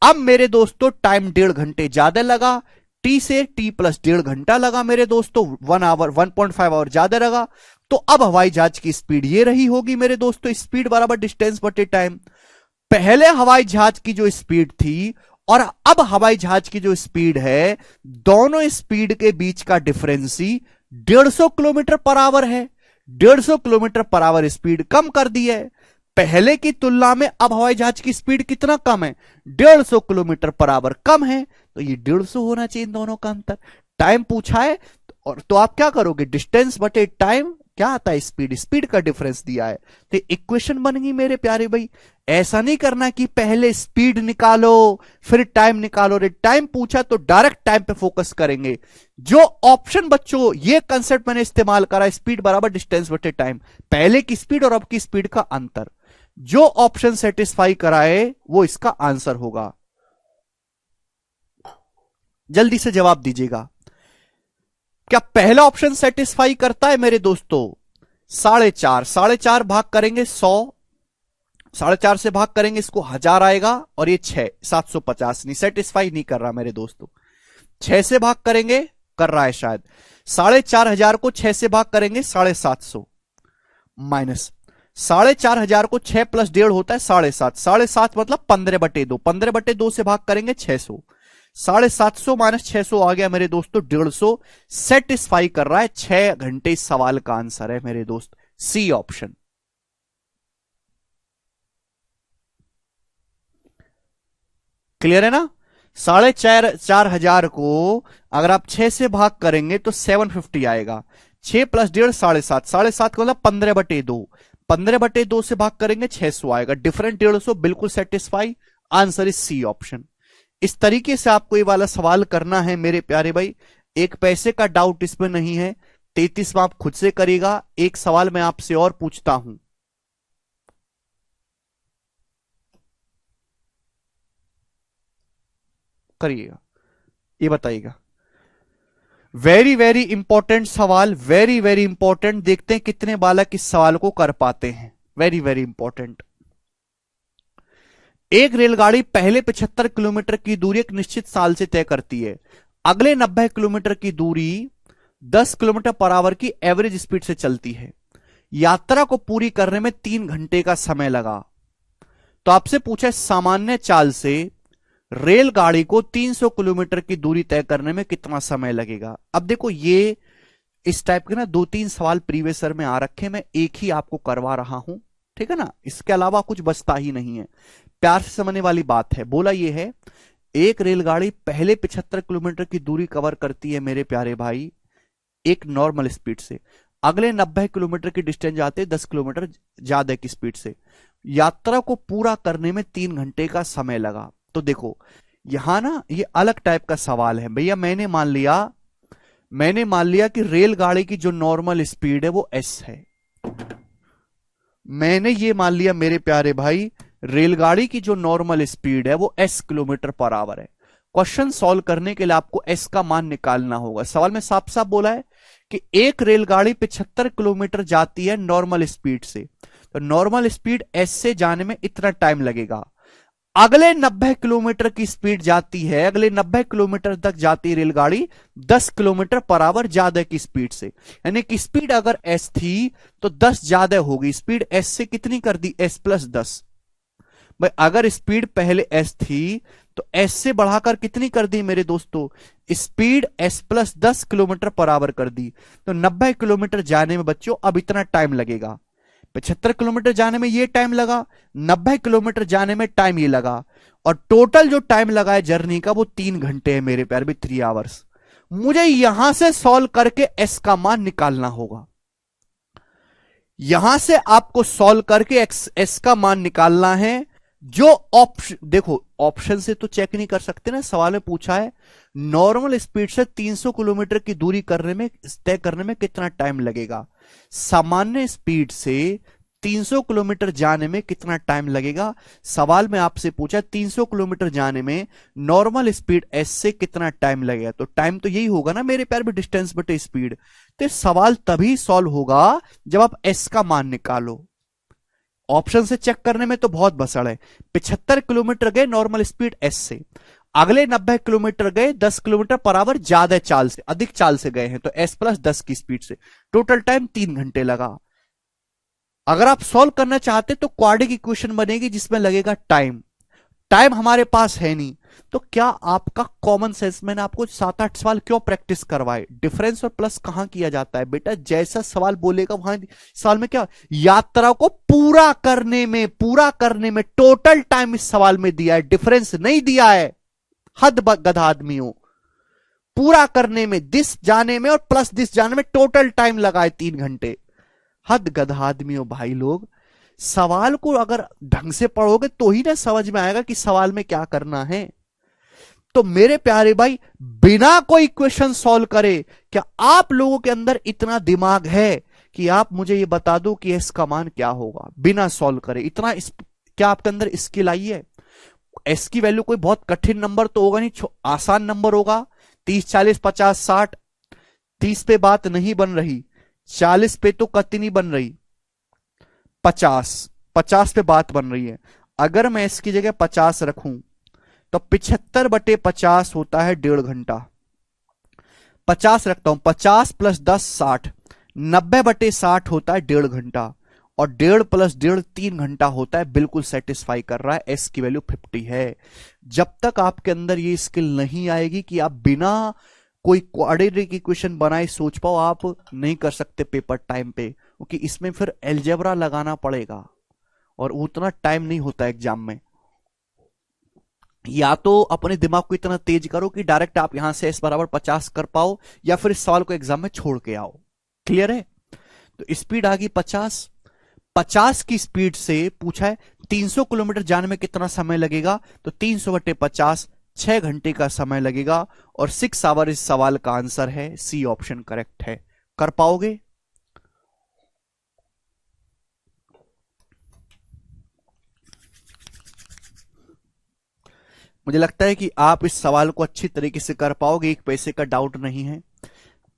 अब मेरे दोस्तों टाइम 1.5 घंटे ज्यादा लगा, टी से टी प्लस 1.5 घंटा लगा मेरे दोस्तों, 1 आवर 1.5 आवर ज्यादा लगा। तो अब हवाई जहाज की स्पीड ये रही होगी मेरे दोस्तों, स्पीड बराबर डिस्टेंस बटे टाइम। पहले हवाई जहाज की जो स्पीड थी और अब हवाई जहाज की जो स्पीड है, दोनों स्पीड के बीच का difference he 150 kilometre per our है। 150 किलोमीटर पर आवर स्पीड कम कर दी है। पहले की तुलना में अब हवाई जहाज की स्पीड कितना कम है, 150 किलोमीटर पर आवर कम है, तो ये 150 होना चाहिए इन दोनों का अंतर। टाइम पूछा है और तो आप क्या करोगे, डिस्टेंस बटे टाइम, क्या आता है स्पीड, स्पीड का डिफरेंस दिया है, तो इक्वेशन बन गई मेरे प्यारे भाई। ऐसा नहीं करना कि पहले स्पीड निकालो फिर टाइम निकालो, रे टाइम पूछा तो डायरेक्ट टाइम पे फोकस करेंगे। जो ऑप्शन बच्चों ये कंसेप्ट मैंने इस्तेमाल करा, स्पीड बराबर डिस्टेंस बटे टाइम, पहले की स्पीड और अब की स्पीड का अंतर, जो ऑप्शन सेटिस्फाई कराए वो इसका आंसर होगा। जल्दी से जवाब दीजिएगा, क्या पहला ऑप्शन सेटिस्फाई करता है मेरे दोस्तों? 4.5, 4.5 भाग करेंगे 100, 4.5 से भाग करेंगे इसको 1000 आएगा, और ये 6, 750, नहीं सेटिस्फाई नहीं कर रहा मेरे दोस्तों। 6 से भाग करेंगे, कर रहा है शायद, 4,500 को 6 से भाग करेंगे 750, माइनस 4,500 को 6 प्लस 1.5 होता है 7.5, 7.5 मतलब 15/2, 15/2 से भाग करेंगे 600, 750 माइनस 600 आ गया मेरे दोस्तों 150, सेटिस्फाई कर रहा है। 6 घंटे इस सवाल का आंसर है मेरे दोस्त, सी ऑप्शन। क्लियर है ना? 4,500 को अगर आप 6 से भाग करेंगे तो 750 आएगा, 6 प्लस 1.5 7.5, 7.5 का मतलब 15/2, 15/2 से भाग करेंगे 600 आएगा, डिफरेंट 150, बिल्कुल satisfy, answer is C option. इस तरीके से आपको ये वाला सवाल करना है मेरे प्यारे भाई, एक पैसे का डाउट इसमें नहीं है। 33वां आप खुद से करिएगा। एक सवाल मैं आपसे और पूछता हूं, करिएगा, ये बताइएगा, वेरी वेरी इंपॉर्टेंट सवाल, वेरी वेरी इंपॉर्टेंट, देखते हैं कितने बालक इस सवाल को कर पाते हैं। Very very important. एक रेलगाड़ी पहले 75 किलोमीटर की दूरी एक निश्चित साल से तय करती है, अगले 90 किलोमीटर की दूरी 10 किलोमीटर पर आवर की एवरेज स्पीड से चलती है, यात्रा को पूरी करने में 3 घंटे का समय लगा। तो आपसे पूछा सामान्य चाल से रेलगाड़ी को 300 किलोमीटर की दूरी तय करने में कितना समय लगेगा। अब देखो ये इस टाइप के ना 2-3 सवाल प्रीवियस ईयर में आ रखे, मैं एक ही आपको करवा रहा हूं, ठीक है ना, इसके अलावा कुछ बचता ही नहीं है। प्यार से समझने वाली बात है। बोला ये है, एक रेलगाड़ी पहले 75 किलोमीटर की दूरी कवर करती है मेरे प्यारे भाई एक नॉर्मल स्पीड से, अगले 90 किलोमीटर की डिस्टेंस जाते 10 किलोमीटर ज्यादा की स्पीड से, यात्रा को पूरा करने में 3 घंटे का समय लगा। तो देखो यहां ना ये अलग टाइप का सवाल है भैया। मैंने मान लिया कि रेलगाड़ी की जो नॉर्मल स्पीड है वो एस है, मैंने ये मान लिया मेरे प्यारे भाई रेलगाड़ी की जो नॉर्मल स्पीड है वो एस किलोमीटर पर आवर है। क्वेश्चन सॉल्व करने के लिए आपको एस का मान निकालना होगा। सवाल में साफ साफ बोला है कि एक रेलगाड़ी 75 किलोमीटर जाती है नॉर्मल स्पीड से, तो नॉर्मल स्पीड एस से जाने में इतना टाइम लगेगा, अगले 90 किलोमीटर की स्पीड जाती है, अगले 90 किलोमीटर तक जाती है रेलगाड़ी 10 किलोमीटर पर आवर ज्यादा की स्पीड से, यानी कि स्पीड अगर एस थी तो 10 ज्यादा होगी, स्पीड एस से कितनी कर दी, एस प्लस 10। भाई अगर स्पीड पहले एस थी तो एस से बढ़ाकर कितनी कर दी मेरे दोस्तों, speed S plus 10 kilometre per our कर दी, तो 90 किलोमीटर जाने में बच्चों अब इतना टाइम लगेगा। 75 किलोमीटर जाने में ये टाइम लगा, 90 किलोमीटर जाने में टाइम ये लगा, और टोटल जो टाइम लगा है जर्नी का वो 3 घंटे है मेरे प्यारे भी, 3 आवर्स। मुझे यहां से सॉल्व करके एस का मान निकालना होगा, यहां से आपको सॉल्व करके एस का मान निकालना है। जो ऑप्शन देखो, ऑप्शन से तो चेक नहीं कर सकते ना, सवाल में पूछा है नॉर्मल स्पीड से 300 किलोमीटर की दूरी तय करने में कितना टाइम लगेगा, सामान्य स्पीड से 300 किलोमीटर जाने में कितना टाइम लगेगा। सवाल में आपसे पूछा 300 किलोमीटर जाने में नॉर्मल स्पीड एस से कितना टाइम लगेगा, तो टाइम तो यही होगा ना मेरे प्यार में, डिस्टेंस बटे स्पीड। तो सवाल तभी सॉल्व होगा जब आप एस का मान निकालो। ऑप्शन से चेक करने में तो बहुत बसड़ है। 75 किलोमीटर गए नॉर्मल स्पीड एस से, अगले 90 किलोमीटर गए 10 किलोमीटर पर आवर ज्यादा चाल से, अधिक चाल से गए हैं, तो एस प्लस 10 की स्पीड से, टोटल टाइम 3 घंटे लगा। अगर आप सॉल्व करना चाहते तो क्वाड्रेटिक इक्वेशन बनेगी जिसमें लगेगा टाइम, टाइम हमारे पास है नहीं, तो क्या आपका कॉमन सेंस, मैंने आपको 7-8 सवाल क्यों प्रैक्टिस करवाए, डिफरेंस और प्लस कहां किया जाता है बेटा, जैसा सवाल बोलेगा वहां सवाल में क्या, यात्रा को पूरा करने में टोटल टाइम इस सवाल में दिया है, डिफरेंस नहीं दिया है। हद गधा आदमियों, पूरा करने में, दिस जाने में और प्लस दिस जाने में टोटल टाइम लगाए 3 घंटे। हद गधा आदमियों भाई लोग, सवाल को अगर ढंग से पढ़ोगे तो ही ना समझ में आएगा कि सवाल में क्या करना है। तो मेरे प्यारे भाई, बिना कोई क्वेश्चन सॉल्व करे, क्या आप लोगों के अंदर इतना दिमाग है कि आप मुझे ये बता दो कि एस का मान क्या होगा बिना सॉल्व करे? इतना क्या आपके अंदर स्किल आई है? एस की वैल्यू कोई बहुत कठिन नंबर तो होगा नहीं, आसान नंबर होगा। 30, 40, 50, 60, 30 पे बात नहीं बन रही, 40 पे तो कतई नहीं बन रही, 50 पे बात बन रही है। अगर मैं इसकी जगह 50 रखूं तो 75/50 होता है 1.5 घंटा। 50 रखता हूं, 50 + 10 60, 90/60 होता है 1.5 घंटा, और 1.5 + 1.5 3 घंटा होता है। बिल्कुल सेटिस्फाई कर रहा है, एस की वैल्यू 50 है। जब तक आपके अंदर ये स्किल नहीं आएगी कि आप बिना कोई क्वाड्रेटिक इक्वेशन बनाए सोच पाओ, आप नहीं कर सकते पेपर टाइम पे, क्योंकि इसमें फिर अलजेब्रा लगाना पड़ेगा और उतना टाइम नहीं होता एग्जाम में। या तो अपने दिमाग को इतना तेज करो कि डायरेक्ट आप यहां से s = 50 कर पाओ, या फिर इस सवाल को एग्जाम में छोड़ के आओ। क्लियर है? तो स्पीड आ गई 50। 50 की स्पीड से पूछा है 300 किलोमीटर जाने में कितना समय लगेगा, तो 300/50 6 घंटे का समय लगेगा, और 6 आवर इस सवाल का आंसर है। सी ऑप्शन करेक्ट है। कर पाओगे? मुझे लगता है कि आप इस सवाल को अच्छी तरीके से कर पाओगे, एक पैसे का डाउट नहीं है।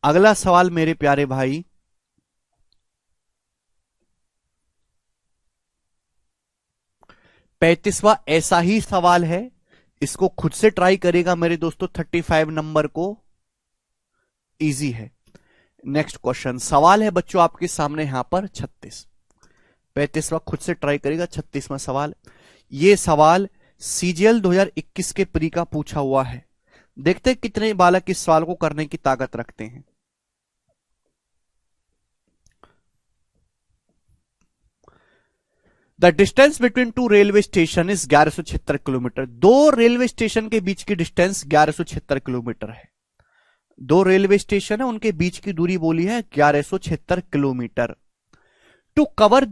अगला सवाल मेरे प्यारे भाई, पैंतीसवां ऐसा ही सवाल है, इसको खुद से ट्राई करेगा मेरे दोस्तों। 35 नंबर को इजी है। नेक्स्ट क्वेश्चन सवाल है बच्चों आपके सामने यहां पर 36। 35वां खुद से ट्राई करेगा। 36वां सवाल, ये सवाल सीजीएल 2021 के प्री का पूछा हुआ है। देखते हैं कितने बालक इस सवाल को करने की ताकत रखते हैं। The distance between two railway station is 1176 kilometre. दो रेलवे स्टेशन के बीच की डिस्टेंस 1176 किलोमीटर है। दो रेलवे स्टेशन है, उनके बीच की दूरी बोली है 1176 kilometre. To cover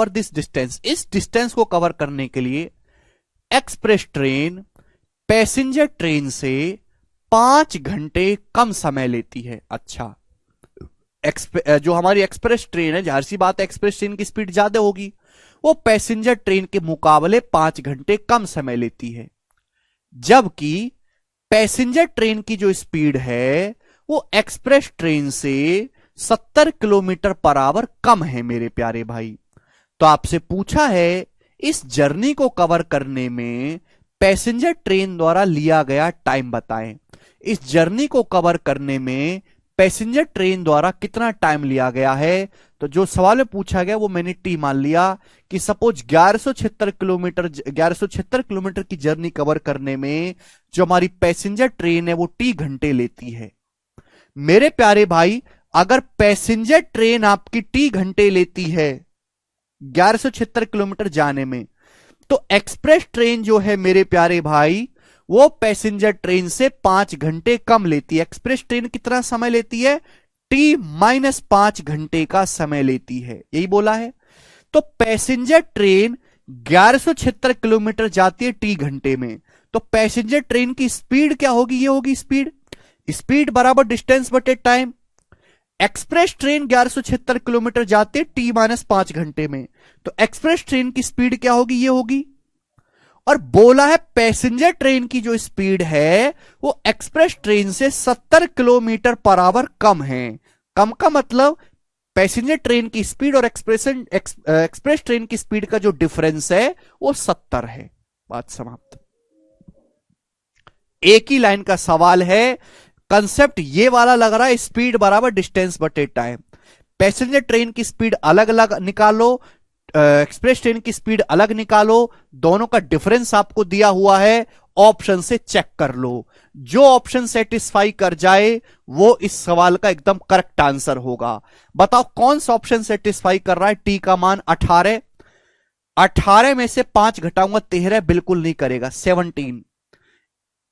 this distance, इस डिस्टेंस को कवर करने के लिए एक्सप्रेस ट्रेन पैसेंजर ट्रेन से 5 घंटे कम समय लेती है। अच्छा, जो हमारी एक्सप्रेस ट्रेन है, जाहिर सी बात है एक्सप्रेस ट्रेन की स्पीड ज्यादा होगी, वो पैसेंजर ट्रेन के मुकाबले 5 घंटे कम समय लेती है। जबकि पैसेंजर ट्रेन की जो स्पीड है वो एक्सप्रेस ट्रेन से 70 किलोमीटर/आवर कम है मेरे प्यारे भाई। तो आपसे पूछा है इस जर्नी को कवर करने में पैसेंजर ट्रेन द्वारा लिया गया टाइम बताएं। इस जर्नी को कवर करने में पैसेंजर ट्रेन द्वारा कितना टाइम लिया गया है? तो जो सवाल में पूछा गया वो मैंने टी मान लिया कि सपोज 1176 किलोमीटर की जर्नी कवर करने में जो हमारी पैसेंजर ट्रेन है वो टी घंटे लेती है। मेरे प्यारे भाई, अगर पैसेंजर ट्रेन आपकी टी घंटे लेती है 1176 किलोमीटर जाने में, तो एक्सप्रेस ट्रेन जो है मेरे प्यारे भाई वो पैसेंजर ट्रेन से 5 घंटे कम लेती है। एक्सप्रेस ट्रेन कितना समय लेती है? T-5 घंटे का समय लेती है, यही बोला है। तो पैसेंजर ट्रेन 1176 किलोमीटर जाती है टी घंटे में, तो पैसेंजर ट्रेन की स्पीड क्या होगी? ये होगी स्पीड बराबर डिस्टेंस बटे टाइम। एक्सप्रेस ट्रेन 1176 किलोमीटर जाती है T-5 घंटे में, तो एक्सप्रेस ट्रेन की स्पीड क्या होगी? ये होगी। और बोला है पैसेंजर ट्रेन की जो स्पीड है वो एक्सप्रेस ट्रेन से 70 किलोमीटर/आवर कम है। कम का मतलब पैसेंजर ट्रेन की स्पीड और एक्सप्रेस ट्रेन की स्पीड का जो डिफरेंस है वो 70 है। बात समाप्त। एक ही लाइन का सवाल है, कंसेप्ट ये वाला लग रहा है, स्पीड बराबर डिस्टेंस बटे टाइम। पैसेंजर ट्रेन की स्पीड अलग अलग निकालो, एक्सप्रेस ट्रेन की स्पीड अलग निकालो, दोनों का डिफरेंस आपको दिया हुआ है, ऑप्शन से चेक कर लो। जो ऑप्शन सेटिस्फाई कर जाए वो इस सवाल का एकदम करेक्ट आंसर होगा। बताओ कौन सा ऑप्शन सेटिस्फाई कर रहा है? टी का मान 18, 18 में से 5 घटाऊंगा 13, बिल्कुल नहीं करेगा। 17,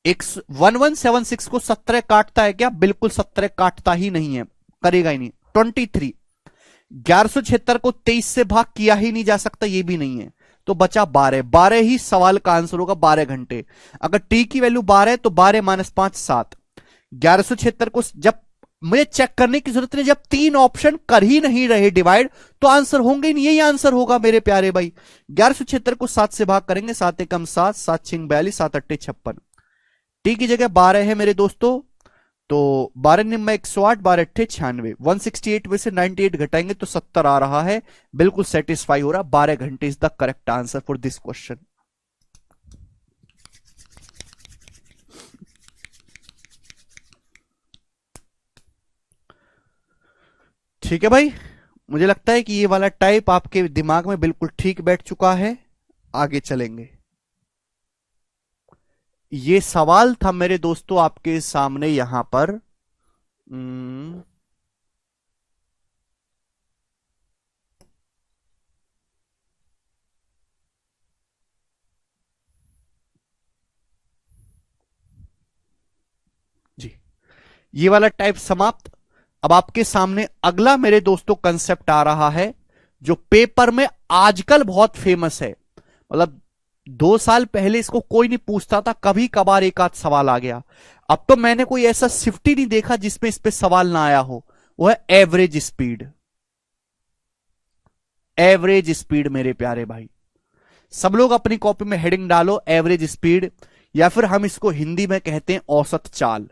1176 को 17 काटता है क्या? बिल्कुल 17 काटता ही नहीं है, करेगा ही नहीं। 23, 1176 को 23 से भाग किया ही नहीं जा सकता, ये भी नहीं है, तो बचा 12, 12 ही सवाल का आंसर होगा, 12 घंटे। अगर टी की वैल्यू 12 है तो 12 माइनस 5 7। 1176 को जब मुझे चेक करने की जरूरत नहीं, जब 3 ऑप्शन कर ही नहीं रहे डिवाइड, तो आंसर होंगे ही नहीं, यही आंसर होगा मेरे प्यारे भाई। 1176 को 7 से भाग करेंगे, 7 एकम 7, 7 छिंग 42, 7 अट्ठे 56। टी की जगह 12 है मेरे दोस्तों, तो 12 निम्न 108, 12 अट्ठे 96, 168 में से 98 घटाएंगे तो 70 आ रहा है, बिल्कुल सेटिस्फाई हो रहा। 12 घंटे is the correct answer for this question. ठीक है भाई, मुझे लगता है कि ये वाला टाइप आपके दिमाग में बिल्कुल ठीक बैठ चुका है। आगे चलेंगे। ये सवाल था मेरे दोस्तों आपके सामने यहां पर। जी, ये वाला टाइप समाप्त। अब आपके सामने अगला मेरे दोस्तों कंसेप्ट आ रहा है, जो पेपर में आजकल बहुत फेमस है। मतलब 2 साल पहले इसको कोई नहीं पूछता था, कभी कभार एक आध सवाल आ गया। अब तो मैंने कोई ऐसा शिफ्ट ही नहीं देखा जिसमें इस पे सवाल ना आया हो। वो है एवरेज स्पीड। एवरेज स्पीड मेरे प्यारे भाई, सब लोग अपनी कॉपी में हेडिंग डालो एवरेज स्पीड, या फिर हम इसको हिंदी में कहते हैं औसत चाल।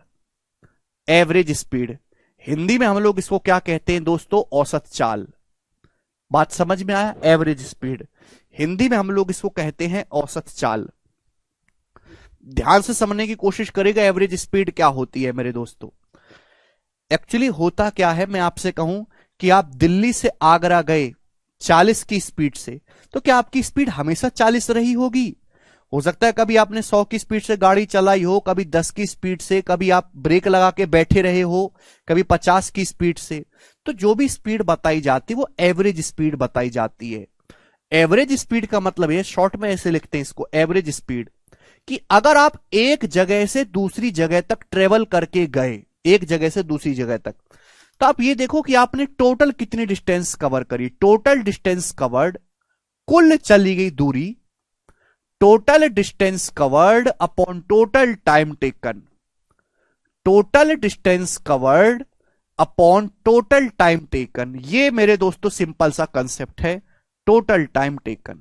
एवरेज स्पीड, हिंदी में हम लोग इसको क्या कहते हैं दोस्तों? औसत चाल। बात समझ में आया? एवरेज स्पीड, हिंदी में हम लोग इसको कहते हैं औसत चाल। ध्यान से समझने की कोशिश करेगा एवरेज स्पीड क्या होती है मेरे दोस्तों। एक्चुअली होता क्या है, मैं आपसे कहूं कि आप दिल्ली से आगरा गए 40 की स्पीड से, तो क्या आपकी स्पीड हमेशा 40 रही होगी? हो सकता है कभी आपने 100 की स्पीड से गाड़ी चलाई हो, कभी 10 की स्पीड से, कभी आप ब्रेक लगा के बैठे रहे हो, कभी 50 की स्पीड से। तो जो भी स्पीड बताई जाती है वो एवरेज स्पीड बताई जाती है। एवरेज स्पीड का मतलब है, शॉर्ट में ऐसे लिखते हैं इसको एवरेज स्पीड, कि अगर आप एक जगह से दूसरी जगह तक ट्रेवल करके गए, एक जगह से दूसरी जगह तक, तो आप ये देखो कि आपने टोटल कितनी डिस्टेंस कवर करी। टोटल डिस्टेंस कवर्ड, कुल चली गई दूरी, total distance covered upon total time taken. Total distance covered upon total time taken, ये मेरे दोस्तों सिंपल सा कंसेप्ट है। Total time taken,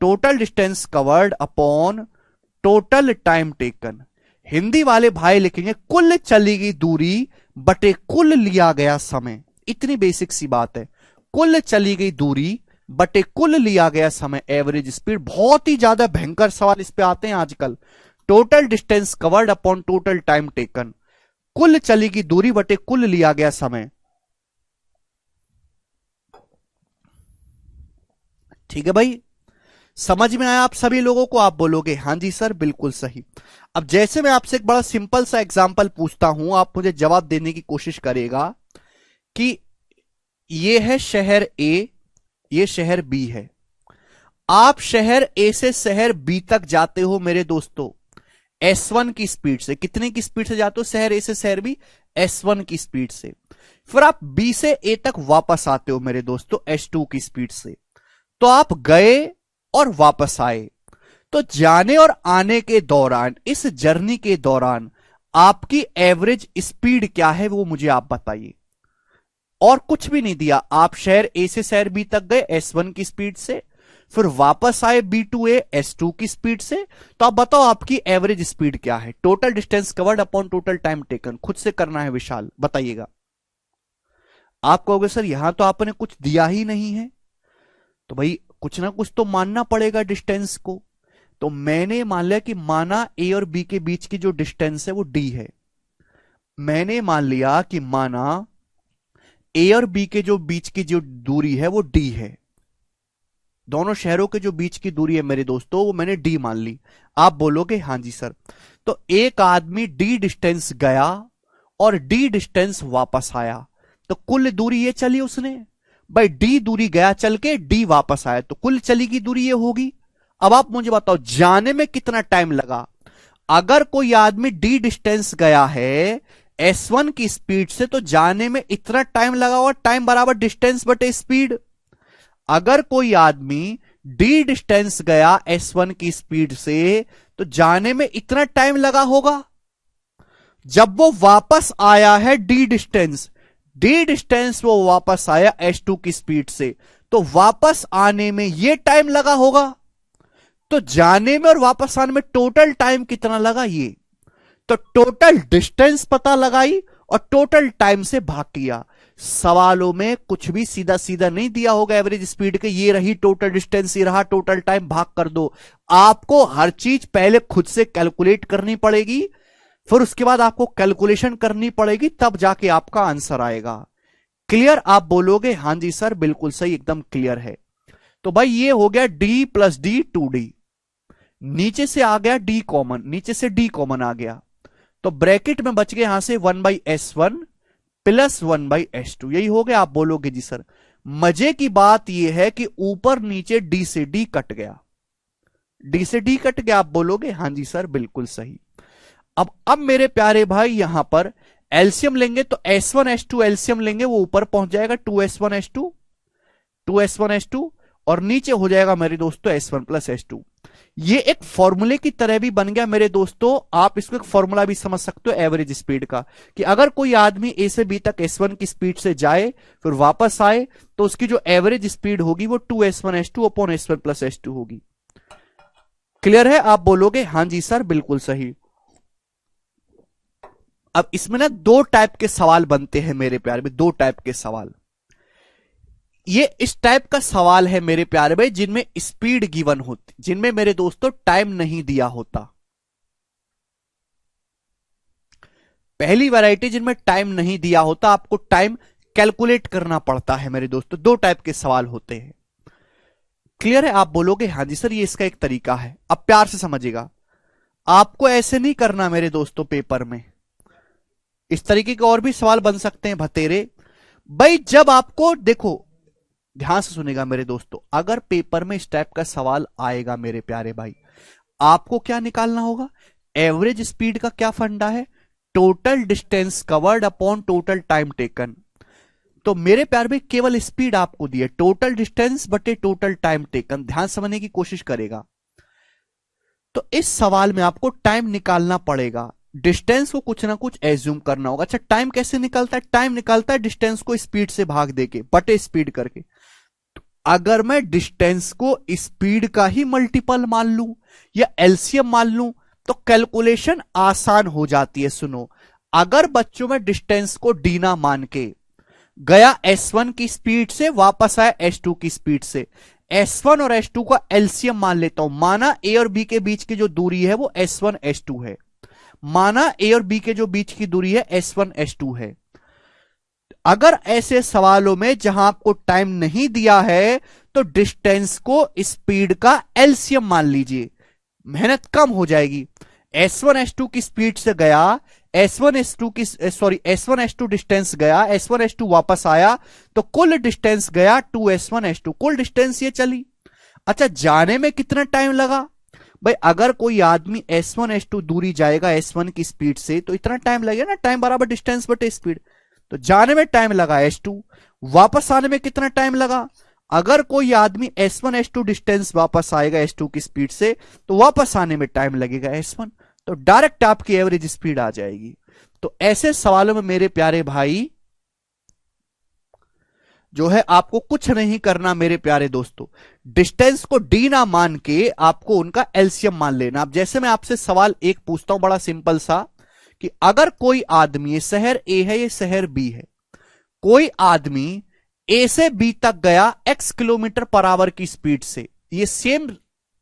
total distance covered upon total time taken. Hindi वाले भाई लिखेंगे कुल चली गई दूरी बटे कुल लिया गया समय। इतनी बेसिक सी बात है, कुल चली गई दूरी बटे कुल लिया गया समय, एवरेज स्पीड। बहुत ही ज्यादा भयंकर सवाल इस पे आते हैं आजकल। Total distance covered upon total time taken, कुल चली गई दूरी बटे कुल लिया गया समय। ठीक है भाई, समझ में आया आप सभी लोगों को? आप बोलोगे हां जी सर बिल्कुल सही। अब जैसे मैं आपसे एक बड़ा सिंपल सा एग्जांपल पूछता हूं, आप मुझे जवाब देने की कोशिश करेगा कि ये है शहर ए, ये शहर बी है। आप शहर ए से शहर बी तक जाते हो मेरे दोस्तों S1 की स्पीड से। कितने की स्पीड से जाते हो शहर ए से शहर बी? S1 की स्पीड से। फिर आप बी से ए तक वापस आते हो मेरे दोस्तों S2 की स्पीड से। तो आप गए और वापस आए, तो जाने और आने के दौरान, इस जर्नी के दौरान आपकी एवरेज स्पीड क्या है वो मुझे आप बताइए। और कुछ भी नहीं दिया, आप शहर ए से शहर बी तक गए S1 की स्पीड से, फिर वापस आए बी टू ए S2 की स्पीड से। तो आप बताओ आपकी एवरेज स्पीड क्या है? Total distance covered upon total time taken. खुद से करना है विशाल, बताइएगा। आप कहोगे सर यहां तो आपने कुछ दिया ही नहीं है, तो भाई कुछ ना कुछ तो मानना पड़ेगा डिस्टेंस को। तो मैंने मान लिया कि माना ए और बी के बीच की जो डिस्टेंस है वो डी है। मैंने मान लिया कि माना ए और बी के जो बीच की जो दूरी है वो डी है। दोनों शहरों के जो बीच की दूरी है मेरे दोस्तों वो मैंने डी मान ली। आप बोलोगे हाँ जी सर। तो एक आदमी डी डिस्टेंस गया और डी डिस्टेंस वापस आया, तो कुल दूरी ये चली उसने। भाई डी दूरी गया चल के, डी वापस आया, तो कुल चली की दूरी ये होगी। अब आप मुझे बताओ जाने में कितना टाइम लगा। अगर कोई आदमी डी डिस्टेंस गया है S1 की स्पीड से, तो जाने में इतना टाइम लगा और टाइम बराबर डिस्टेंस बटे स्पीड। अगर कोई आदमी डी डिस्टेंस गया S1 की स्पीड से, तो जाने में इतना टाइम लगा होगा। जब वो वापस आया है डी डिस्टेंस वो वापस आया S2 की स्पीड से, तो वापस आने में ये टाइम लगा होगा। तो जाने में और वापस आने में टोटल टाइम कितना लगा ये, तो टोटल डिस्टेंस पता लगाई और टोटल टाइम से भाग किया। सवालों में कुछ भी सीधा सीधा नहीं दिया होगा एवरेज स्पीड के, ये रही टोटल डिस्टेंस, ये रहा टोटल टाइम, भाग कर दो। आपको हर चीज पहले खुद से कैलकुलेट करनी पड़ेगी, फिर उसके बाद आपको कैलकुलेशन करनी पड़ेगी, तब जाके आपका आंसर आएगा। क्लियर? आप बोलोगे हाँ जी सर बिल्कुल सही, एकदम क्लियर है। तो भाई ये हो गया d प्लस डी 2d, नीचे से आ गया d कॉमन, नीचे से d कॉमन आ गया, तो ब्रैकेट में बच गए यहां से 1/S1 प्लस 1/S2, यही हो गया। आप बोलोगे जी सर। मजे की बात यह है कि ऊपर नीचे d से d कट गया, d से d कट गया। आप बोलोगे हाँ जी सर बिल्कुल सही। अब मेरे प्यारे भाई यहां पर एलसीएम लेंगे तो S1 S2 एलसीएम लेंगे, वो ऊपर पहुंच जाएगा 2S1 S2 2S1 S2, और नीचे हो जाएगा मेरे दोस्तों S1 प्लस S2। ये एक फॉर्मूले की तरह भी बन गया मेरे दोस्तों। आप इसको एक फॉर्मूला भी समझ सकते हो एवरेज स्पीड का, कि अगर कोई आदमी ए से बी तक S1 की स्पीड से जाए फिर वापस आए, तो उसकी जो एवरेज स्पीड होगी वो 2S1 S2 upon S1 plus S2 होगी। क्लियर है? आप बोलोगे हाँ जी सर बिल्कुल सही। अब इसमें ना दो टाइप के सवाल बनते हैं मेरे प्यारे में, दो टाइप के सवाल। ये इस टाइप का सवाल है मेरे प्यारे भाई जिनमें स्पीड गिवन होती, जिनमें मेरे दोस्तों टाइम नहीं दिया होता। पहली वैरायटी जिनमें टाइम नहीं दिया होता, आपको टाइम कैलकुलेट करना पड़ता है मेरे दोस्तों। दो टाइप के सवाल होते हैं। क्लियर है? आप बोलोगे हाँ जी सर, ये इसका एक तरीका है। अब प्यार से समझिएगा, आपको ऐसे नहीं करना मेरे दोस्तों। पेपर में इस तरीके के और भी सवाल बन सकते हैं भतेरे भाई। जब आपको देखो, ध्यान से सुनेगा मेरे दोस्तों, अगर पेपर में इस टाइप का सवाल आएगा मेरे प्यारे भाई, आपको क्या निकालना होगा? एवरेज स्पीड का क्या फंडा है? Total distance covered upon total time taken. तो मेरे प्यारे भाई केवल स्पीड आपको दी है, टोटल डिस्टेंस बटे टोटल टाइम टेकन। ध्यान समझने की कोशिश करेगा। तो इस सवाल में आपको टाइम निकालना पड़ेगा, डिस्टेंस को कुछ ना कुछ एज्यूम करना होगा। अच्छा, टाइम कैसे निकलता है? टाइम निकलता है डिस्टेंस को स्पीड से भाग देके, बटे स्पीड करके। तो अगर मैं डिस्टेंस को स्पीड का ही मल्टीपल मान लूं या एलसीएम मान लूं, तो कैलकुलेशन आसान हो जाती है। सुनो, अगर बच्चों में डिस्टेंस को डी ना मान के गया S1 की स्पीड से, वापस आया S2 की स्पीड से, S1 और S2 का एलसीएम मान लेता हूं। माना A और B के बीच की जो दूरी है वो S1 S2 है, माना A और B के जो बीच की दूरी है S1 S2 है। अगर ऐसे सवालों में जहां आपको टाइम नहीं दिया है, तो डिस्टेंस को स्पीड का एलसीएम मान लीजिए, मेहनत कम हो जाएगी। S1 S2 की स्पीड से गया, S1 S2 डिस्टेंस गया, S1 S2 वापस आया, तो कुल डिस्टेंस गया 2S1 S2, कुल डिस्टेंस ये चली। अच्छा, जाने में कितना टाइम लगा? भाई अगर कोई आदमी S1 S2 दूरी जाएगा S1 की स्पीड से, तो इतना टाइम लगेगा ना, टाइम बराबर डिस्टेंस बटे स्पीड। तो जाने में टाइम लगा S2, वापस आने में कितना टाइम लगा? अगर कोई आदमी S1 S2 डिस्टेंस वापस आएगा S2 की स्पीड से, तो वापस आने में टाइम लगेगा S1, तो डायरेक्ट आपकी एवरेज स्पीड आ जाएगी। तो ऐसे सवालों में मेरे प्यारे भाई जो है आपको कुछ नहीं करना मेरे प्यारे दोस्तों, डिस्टेंस को डी ना मान के आपको उनका एलसीएम मान लेना। अब जैसे मैं आपसे सवाल एक पूछता हूं बड़ा सिंपल सा, कि अगर कोई आदमी, ये शहर ए है, ये शहर बी है, कोई आदमी ए से बी तक गया x किलोमीटर पर आवर की स्पीड से, ये सेम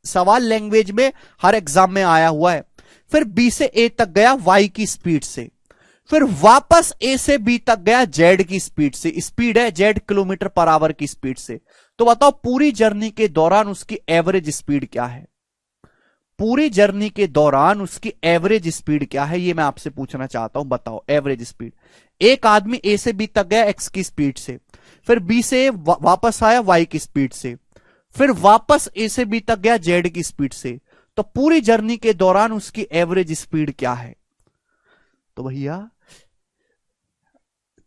सवाल लैंग्वेज में हर एग्जाम में आया हुआ है। फिर बी से ए तक गया y की स्पीड से, फिर वापस ए से बी तक गया जेड की स्पीड से, स्पीड है जेड किलोमीटर पर आवर की स्पीड से। तो बताओ पूरी जर्नी के दौरान उसकी एवरेज स्पीड क्या है? पूरी जर्नी के दौरान उसकी एवरेज स्पीड क्या है, ये मैं आपसे पूछना चाहता हूं, बताओ एवरेज स्पीड। एक आदमी ए से बी तक गया एक्स की स्पीड से, फिर बी से वापस आया वाई की स्पीड से, फिर वापस ए से बी तक गया जेड की स्पीड से। तो पूरी जर्नी के दौरान उसकी एवरेज स्पीड क्या है? तो भैया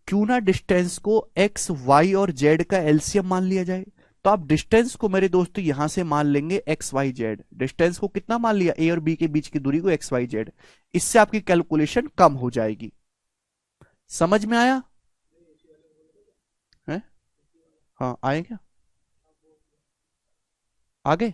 क्यों ना डिस्टेंस को एक्स वाई और जेड का एलसीएम मान लिया जाए। तो आप डिस्टेंस को मेरे दोस्तों यहां से मान लेंगे एक्स वाई जेड। डिस्टेंस को कितना मान लिया? ए और बी के बीच की दूरी को एक्स वाई जेड। इससे आपकी कैलकुलेशन कम हो जाएगी। समझ में आया है? हाँ आए क्या आगे?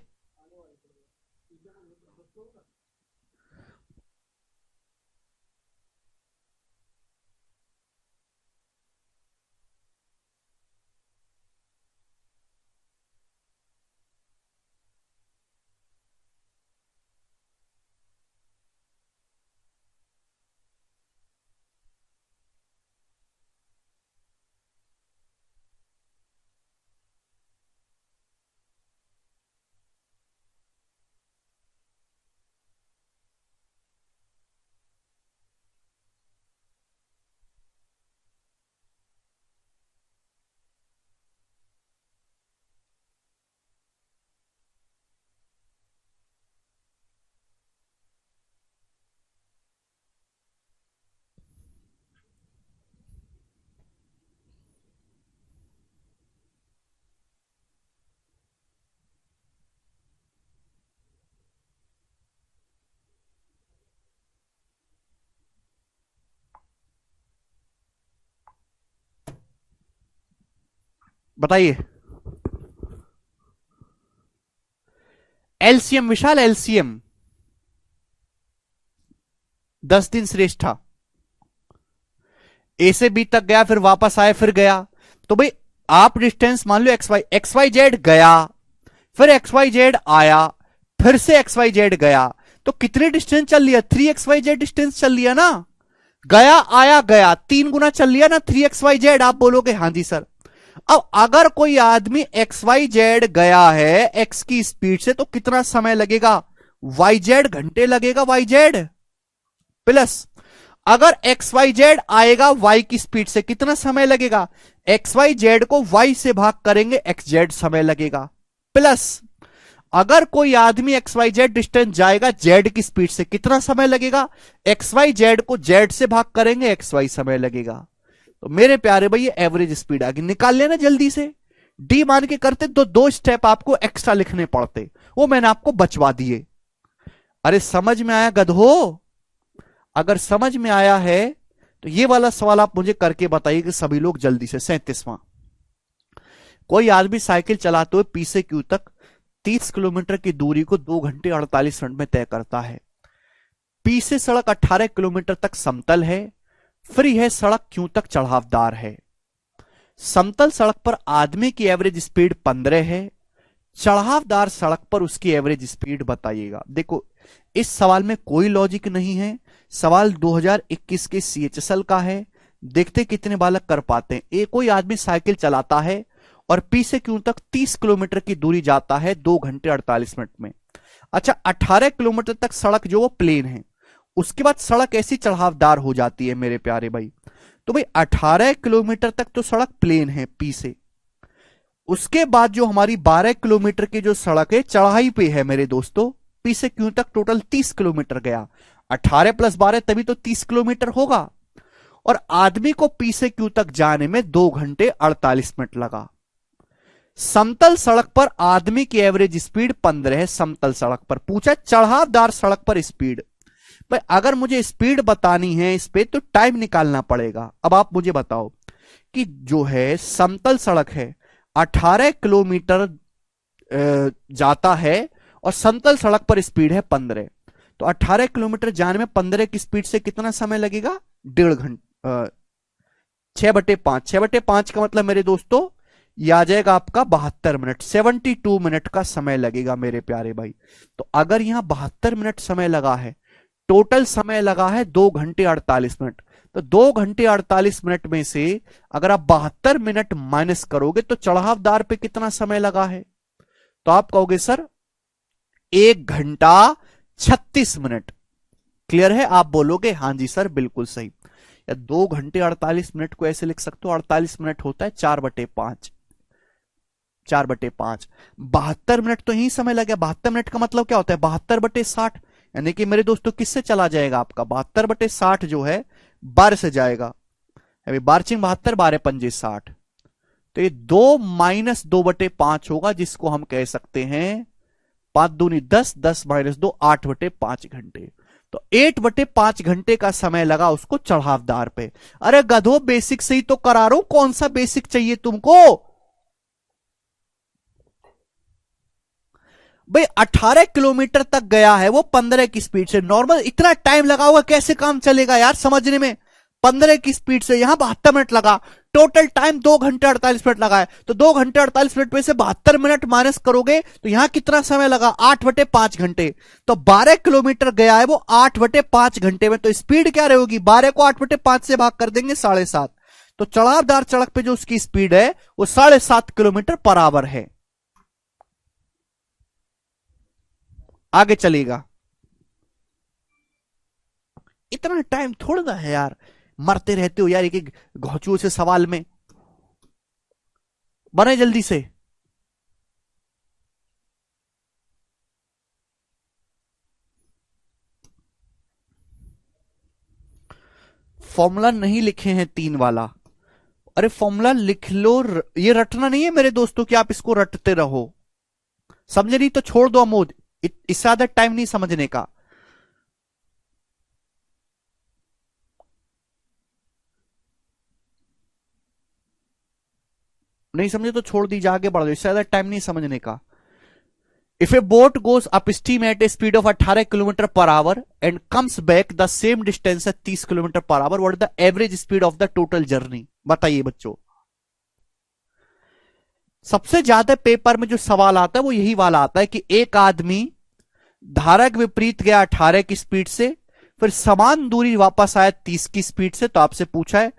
बताइए। एलसीएम विशाल, एलसीएम 10 दिन श्रेष्ठ था। ए से बी तक गया, फिर वापस आया, फिर गया। तो भाई आप डिस्टेंस मान लो एक्स वाई जेड गया, फिर एक्स वाई जेड आया, फिर से एक्स वाई जेड गया। तो कितनी डिस्टेंस चल लिया? 3xyz डिस्टेंस चल लिया ना। गया आया गया, 3 गुना चल लिया ना 3xyz। आप बोलोगे हाँ जी सर। अब अगर कोई आदमी xyz गया है x की स्पीड से तो कितना समय लगेगा? yz घंटे लगेगा, yz प्लस अगर xyz आएगा y की स्पीड से कितना समय लगेगा? xyz को y से भाग करेंगे xz समय लगेगा, प्लस अगर कोई आदमी xyz डिस्टेंस जाएगा z की स्पीड से कितना समय लगेगा? xyz को z से भाग करेंगे xy समय लगेगा। तो मेरे प्यारे भाई ये एवरेज स्पीड आ गई। निकाल लेना जल्दी से। डी मान के करते तो 2 स्टेप आपको एक्स्ट्रा लिखने पड़ते, वो मैंने आपको बचवा दिए। अरे समझ में आया गधो? अगर समझ में आया है तो ये वाला सवाल आप मुझे करके बताइए कि सभी लोग जल्दी से। 37वां, कोई आदमी साइकिल चलाते हुए पी से क्यू तक 30 किलोमीटर की दूरी को 2 घंटे 48 मिनट में तय करता है। पी से सड़क 18 किलोमीटर तक समतल है, फ्री है, सड़क क्यू तक चढ़ावदार है। समतल सड़क पर आदमी की एवरेज स्पीड 15 है, चढ़ावदार सड़क पर उसकी एवरेज स्पीड बताइएगा। देखो इस सवाल में कोई लॉजिक नहीं है। सवाल 2021 के सीएचएसएल का है। देखते कितने बालक कर पाते हैं। एक कोई आदमी साइकिल चलाता है और पी से क्यू तक 30 किलोमीटर की दूरी जाता है 2 घंटे 48 मिनट में। अच्छा 18 किलोमीटर तक सड़क जो वो प्लेन है, उसके बाद सड़क ऐसी चढ़ावदार हो जाती है मेरे प्यारे भाई। तो भाई 18 किलोमीटर तक तो सड़क प्लेन है पी से, उसके बाद जो हमारी 12 किलोमीटर की जो सड़क है चढ़ाई पे है मेरे दोस्तों। पी से क्यू तक टोटल 30 किलोमीटर गया, 18 + 12 तभी तो 30 किलोमीटर होगा। और आदमी को पी से क्यू तक जाने में 2 घंटे 48 मिनट लगा। समतल सड़क पर आदमी की एवरेज स्पीड 15 है। समतल सड़क पर पूछा, चढ़ावदार सड़क पर स्पीड। भाई अगर मुझे स्पीड बतानी है इस पे तो टाइम निकालना पड़ेगा। अब आप मुझे बताओ कि जो है समतल सड़क है 18 किलोमीटर जाता है और समतल सड़क पर स्पीड है 15, तो 18 किलोमीटर जाने में 15 की स्पीड से कितना समय लगेगा? 1.5 घंटे। 6/5, 6/5 का मतलब मेरे दोस्तों ये आ जाएगा आपका 72 मिनट, 72 मिनट का समय लगेगा मेरे प्यारे भाई। तो अगर यहां 72 मिनट समय लगा है, टोटल समय लगा है 2 घंटे 48 मिनट, तो 2 घंटे 48 मिनट में से अगर आप 72 मिनट माइनस करोगे तो चढ़ावदार पे कितना समय लगा है? तो आप कहोगे सर 1 घंटा 36 मिनट। क्लियर है? आप बोलोगे हाँ जी सर बिल्कुल सही। या 2 घंटे 48 मिनट को ऐसे लिख सकते हो, 48 मिनट होता है 4/5। 4/5 72 मिनट तो यही समय लगे। 72 मिनट का मतलब क्या होता है? 72/60। यानी कि मेरे दोस्तों किससे चला जाएगा आपका 72/60 जो है 12 से जाएगा। अभी 12×72 12×5 60। तो ये 2 - 2/5 होगा, जिसको हम कह सकते हैं 5×2 = 10, 10 - 2 8/5 घंटे। तो 8/5 घंटे का समय लगा उसको चढ़ावदार पे। अरे गधो बेसिक से ही तो करा रहा हूं, कौन सा बेसिक चाहिए तुमको? भाई 18 किलोमीटर तक गया है वो 15 की स्पीड से। नॉर्मल इतना टाइम लगा हुआ कैसे काम चलेगा यार समझने में? 15 की स्पीड से यहां 72 मिनट लगा। टोटल टाइम 2 घंटे 48 मिनट लगा है। तो 2 घंटे 48 मिनट में से 72 मिनट माइनस करोगे तो यहां कितना समय लगा? 8/5 घंटे। तो 12 किलोमीटर गया है वो 8/5 घंटे में। तो स्पीड क्या रहेगी? 12 को 8/5 से भाग कर देंगे 7.5। तो चढ़ावदार सड़क पे जो उसकी स्पीड है वो 7.5 किलोमीटर पर आवर है। आगे चलेगा। इतना टाइम थोड़ा ना है यार, मरते रहते हो यार एक एक घोंचुओं से सवाल में। बने जल्दी से। फॉर्मूला नहीं लिखे हैं 3 वाला? अरे फॉर्मूला लिख लो। ये रटना नहीं है मेरे दोस्तों कि आप इसको रटते रहो। समझे नहीं तो छोड़ दो अमोद, इससे ज्यादा टाइम नहीं समझने का। नहीं समझे तो छोड़ दीजिए, आगे बढ़ दो, इससे ज्यादा टाइम नहीं समझने का। If a boat goes upstream at a speed of 18 kilometre per our and comes back the same distance at 30 kilometre per our, what is the average speed of the total journey? बताइए बच्चों। सबसे ज्यादा paper में जो सवाल आता है वो यही वाला आता है कि एक आदमी धारा के विपरीत गया 18 की स्पीड से, फिर समान दूरी वापस आया 30 की स्पीड से। तो आपसे पूछा है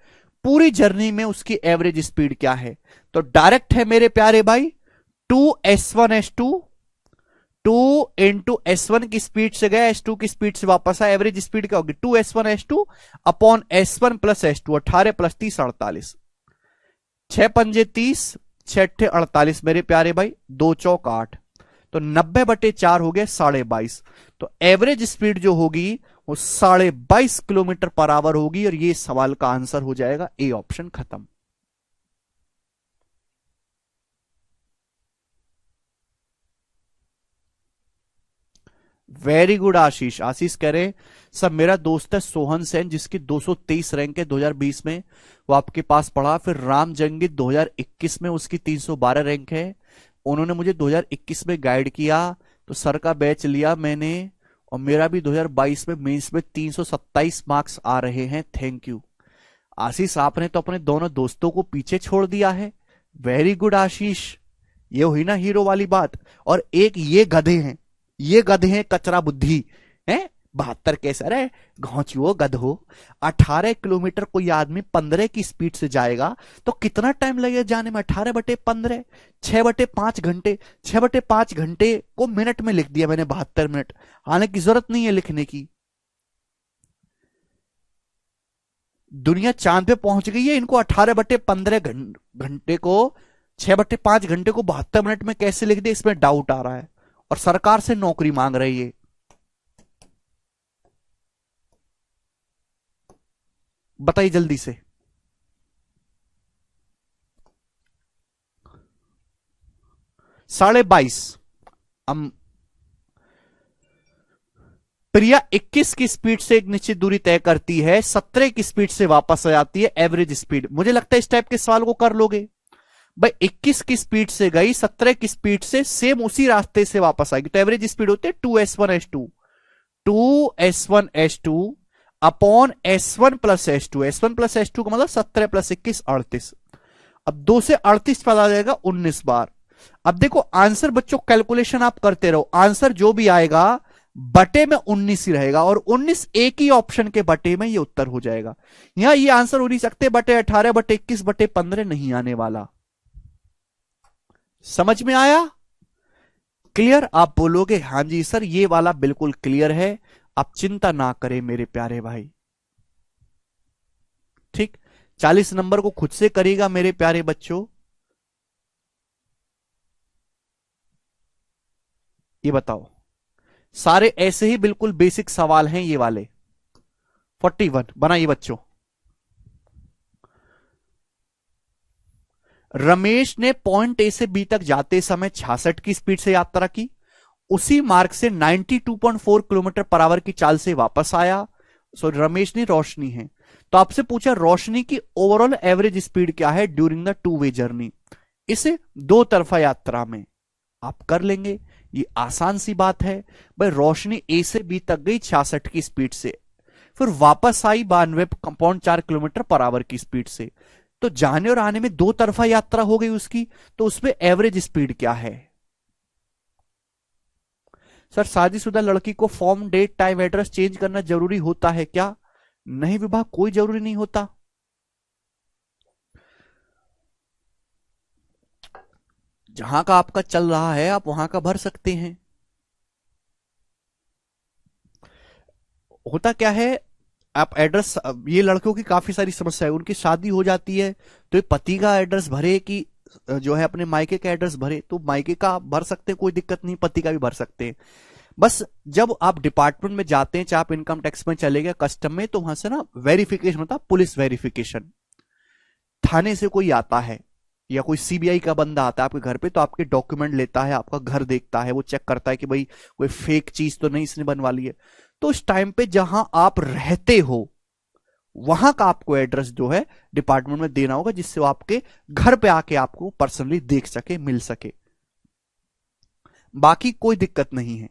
पूरी जर्नी में उसकी एवरेज स्पीड क्या है? तो डायरेक्ट है मेरे प्यारे भाई, 2s1s2 2 × S1 की स्पीड से गया, S2 की स्पीड से वापस आया, एवरेज स्पीड क्या होगी? 2s1s2 upon S1 + S2। 18 + 30 48। 6×5 = 30, 6×8 = 48 मेरे प्यारे भाई, 2 × 4 = 8। तो 90/4 हो गया 22.5। तो एवरेज स्पीड जो होगी वो 22.5 किलोमीटर पर आवर होगी। और ये सवाल का आंसर हो जाएगा ए ऑप्शन। खत्म। वेरी गुड आशीष। आशीष कह रहे सब मेरा दोस्त है सोहन सेन जिसकी 223 रैंक है 2020 में, वो आपके पास पढ़ा। फिर राम जंगित 2021 में उसकी 312 रैंक है, उन्होंने मुझे 2021 में गाइड किया तो सर का बैच लिया मैंने, और मेरा भी 2022 में मेंस में 327 मार्क्स आ रहे हैं। थैंक यू आशीष, आपने तो अपने दोनों दोस्तों को पीछे छोड़ दिया है। वेरी गुड आशीष, ये हुई ना हीरो वाली बात। और एक ये गधे हैं, ये गधे हैं कचरा बुद्धि है। 72 कैसे? अरे घोंचुओ गधो, 18 किलोमीटर कोई आदमी 15 की स्पीड से जाएगा तो कितना टाइम लगेगा जाने में? 18/15 6/5 घंटे। 6/5 घंटे को मिनट में लिख दिया मैंने 72 मिनट, हालांकि जरूरत नहीं है लिखने की। दुनिया चांद पे पहुंच गई है, इनको 18/15 घंटे को 6/5 घंटे को 72 मिनट में कैसे लिख दे, इसमें डाउट आ रहा है। और सरकार से नौकरी मांग रही है। बताइए जल्दी से। -22। प्रिया 21 की स्पीड से एक निश्चित दूरी तय करती है, 17 की स्पीड से वापस आ जाती है, एवरेज स्पीड। मुझे लगता है इस टाइप के सवाल को कर लोगे भाई। 21 की स्पीड से गई, 17 की स्पीड से सेम उसी रास्ते से वापस आएगी, तो एवरेज स्पीड होती है 2s1s2। 2s1s2 upon S1 + S2। S1 + S2 का मतलब 17 + 21 38। अब 2 से 38 पता जाएगा 19 बार। अब देखो आंसर बच्चों, कैलकुलेशन आप करते रहो, आंसर जो भी आएगा बटे में 19 ही रहेगा, और 19 एक ही ऑप्शन के बटे में ये उत्तर हो जाएगा। यहां ये आंसर हो नहीं सकते बटे 18 बटे 21 बटे 15 नहीं आने वाला। समझ में आया? क्लियर? आप बोलोगे हां जी सर ये वाला बिल्कुल क्लियर है, आप चिंता ना करें मेरे प्यारे भाई। ठीक, 40 नंबर को खुद से करेगा मेरे प्यारे बच्चों। ये बताओ, सारे ऐसे ही बिल्कुल बेसिक सवाल हैं ये वाले। 41 बनाइए बच्चों। रमेश ने पॉइंट ए से बी तक जाते समय 66 की स्पीड से यात्रा की, उसी मार्ग से 92.4 किलोमीटर पर आवर की चाल से वापस आया। सो रमेश ने रोशनी है, तो आपसे पूछा रोशनी की ओवरऑल एवरेज स्पीड क्या है during the two way journey. इसे दो तरफा यात्रा में आप कर लेंगे, ये आसान सी बात है भाई। रोशनी ए से बी तक गई 66 की स्पीड से, फिर वापस आई 92.4 किलोमीटर पर आवर की स्पीड से, तो जाने और आने में दो तरफा यात्रा हो गई उसकी, तो उसमें एवरेज स्पीड क्या है? सर शादीशुदा लड़की को form, date, time, address change करना जरूरी होता है क्या? नहीं विभाग, कोई जरूरी नहीं होता। जहां का आपका चल रहा है आप वहां का भर सकते हैं। होता क्या है, आप एड्रेस, ये लड़कियों की काफी सारी समस्या है, उनकी शादी हो जाती है तो ये पति का एड्रेस भरे कि जो है अपने मायके का एड्रेस भरे, तो मायके का आप भर सकते हैं, कोई दिक्कत नहीं, पति का भी भर सकते हैं। बस जब आप डिपार्टमेंट में जाते हैं, चाहे आप इनकम टैक्स में चले गए, कस्टम में, तो वहां से ना वेरिफिकेशन होता है, पुलिस वेरिफिकेशन। थाने से कोई आता है या कोई सीबीआई का बंदा आता है आपके घर पे, तो आपके डॉक्यूमेंट लेता है, आपका घर देखता है, वो चेक करता है कि भाई कोई फेक चीज तो नहीं इसने बनवा ली है। तो उस टाइम पे जहां आप रहते हो वहां का आपको एड्रेस जो है डिपार्टमेंट में देना होगा, जिससे वो आपके घर पे आके आपको पर्सनली देख सके, मिल सके। बाकी कोई दिक्कत नहीं है।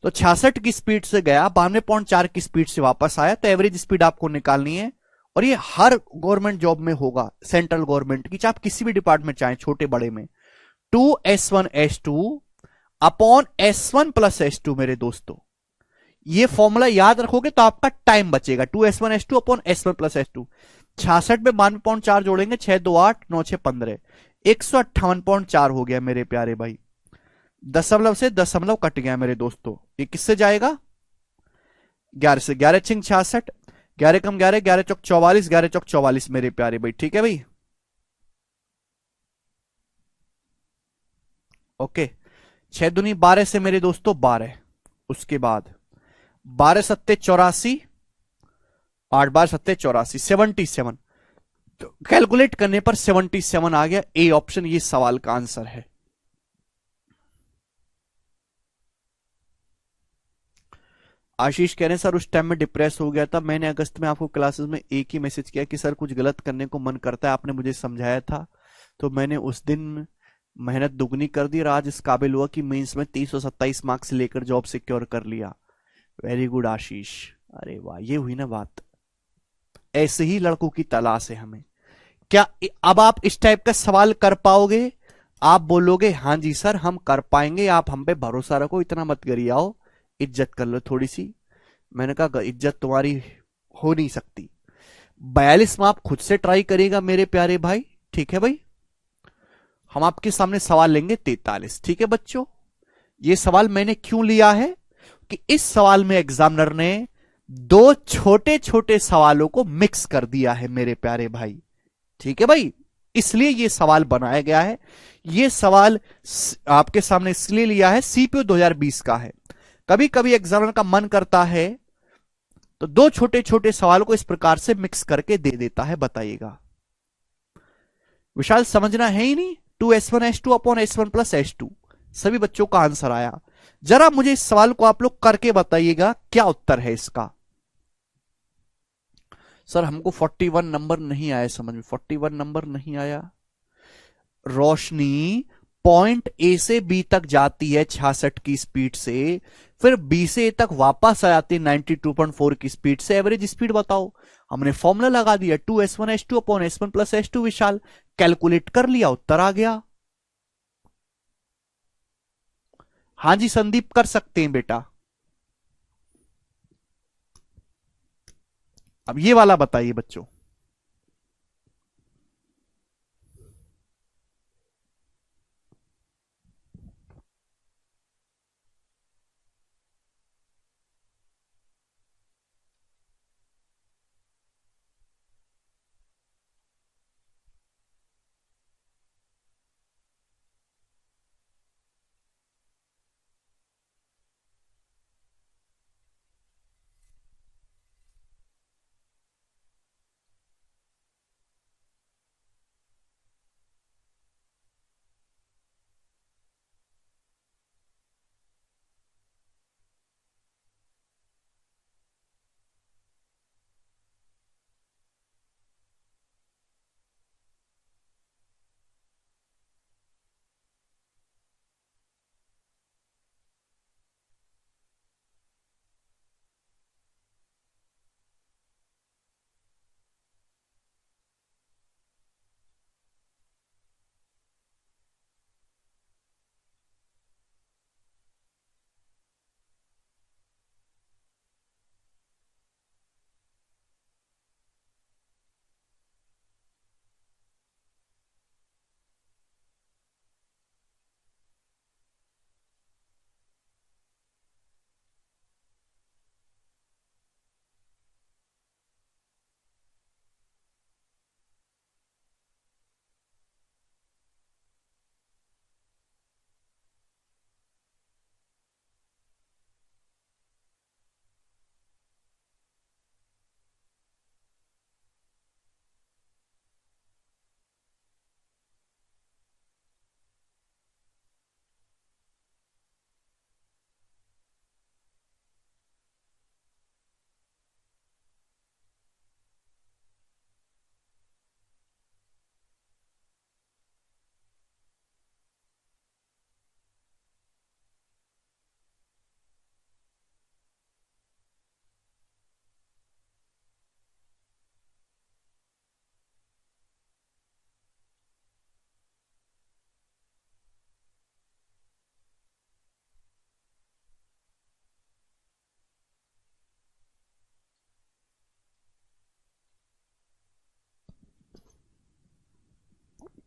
तो 66 की स्पीड से गया, 92.4 की स्पीड से वापस आया, तो एवरेज स्पीड आपको निकालनी है। और ये हर गवर्नमेंट जॉब में होगा, सेंट्रल गवर्नमेंट की, चाहे आप किसी भी डिपार्टमेंट चाहे छोटे बड़े में। 2s1s2 upon s1 plus s2 मेरे दोस्तों, ये फॉर्मूला याद रखोगे तो आपका टाइम बचेगा। 2s1s2 upon s1 plus s2। 66 में 92.4 जोड़ेंगे, 6 2 8 9 6 15, 158.4 हो गया मेरे प्यारे भाई। दशमलव से दशमलव कट गया मेरे दोस्तों, ये किससे जाएगा? 11 से। 11 छिंग 66, 11 कम 11, 11 चौक 44, 11 चौक 44 मेरे प्यारे भाई। ठीक है भाई, ओके। 6 दूनी 12 से मेरे दोस्तों 12, उसके बाद 12 सत्ते 84, 8 12 सत्ते 84, 77। तो कैलकुलेट करने पर 77 आ गया। ए ऑप्शन ये सवाल का आंसर है। आशीष कह रहे हैं सर उस टाइम में डिप्रेस हो गया था, मैंने अगस्त में आपको क्लासेस में एक ही मैसेज किया कि सर कुछ गलत करने को मन करता है, आपने मुझे समझाया था, तो मैंने उस दिन मेहनत दुगनी कर दी और आज इस काबिल हुआ कि मेंस में 327 मार्क्स लेकर जॉब सिक्योर कर लिया। वेरी गुड आशीष, अरे वाह, ये हुई ना बात। ऐसे ही लड़कों की तलाश है हमें। क्या अब आप इस टाइप का सवाल कर पाओगे? आप बोलोगे हां जी सर हम कर पाएंगे, आप हम पे भरोसा रखो, इतना मत करिए, आओ इज्जत कर लो थोड़ी सी। मैंने कहा इज्जत तुम्हारी हो नहीं सकती। 42 में आप खुद से ट्राई करिएगा मेरे प्यारे भाई, ठीक है भाई। हम आपके सामने सवाल लेंगे 43, ठीक है बच्चों। ये सवाल मैंने क्यों लिया है कि इस सवाल में एग्जामिनर ने दो छोटे छोटे सवालों को मिक्स कर दिया है मेरे प्यारे भाई, ठीक है भाई, इसलिए ये सवाल बनाया गया है। ये सवाल आपके सामने इसलिए लिया है, सीपीओ 2020 का है। कभी कभी एग्जामिनर का मन करता है तो दो छोटे छोटे सवालों को इस प्रकार से मिक्स करके दे देता है, बताइएगा। विशाल समझना है ही नहीं। 2s1s2 upon s1 plus s2, सभी बच्चों का आंसर आया। जरा मुझे इस सवाल को आप लोग करके बताइएगा क्या उत्तर है इसका। सर हमको 41 नंबर नहीं आया समझ में, 41 नंबर नहीं आया। रोशनी पॉइंट ए से बी तक जाती है 66 की स्पीड से, फिर बी से ए तक वापस आ जाती है 92.4 की स्पीड से, एवरेज स्पीड बताओ। हमने फॉर्मूला लगा दिया 2s1s2 upon s1 plus s2, विशाल कैलकुलेट कर लिया, उत्तर आ गया। हां जी संदीप कर सकते हैं बेटा। अब ये वाला बताइए बच्चों।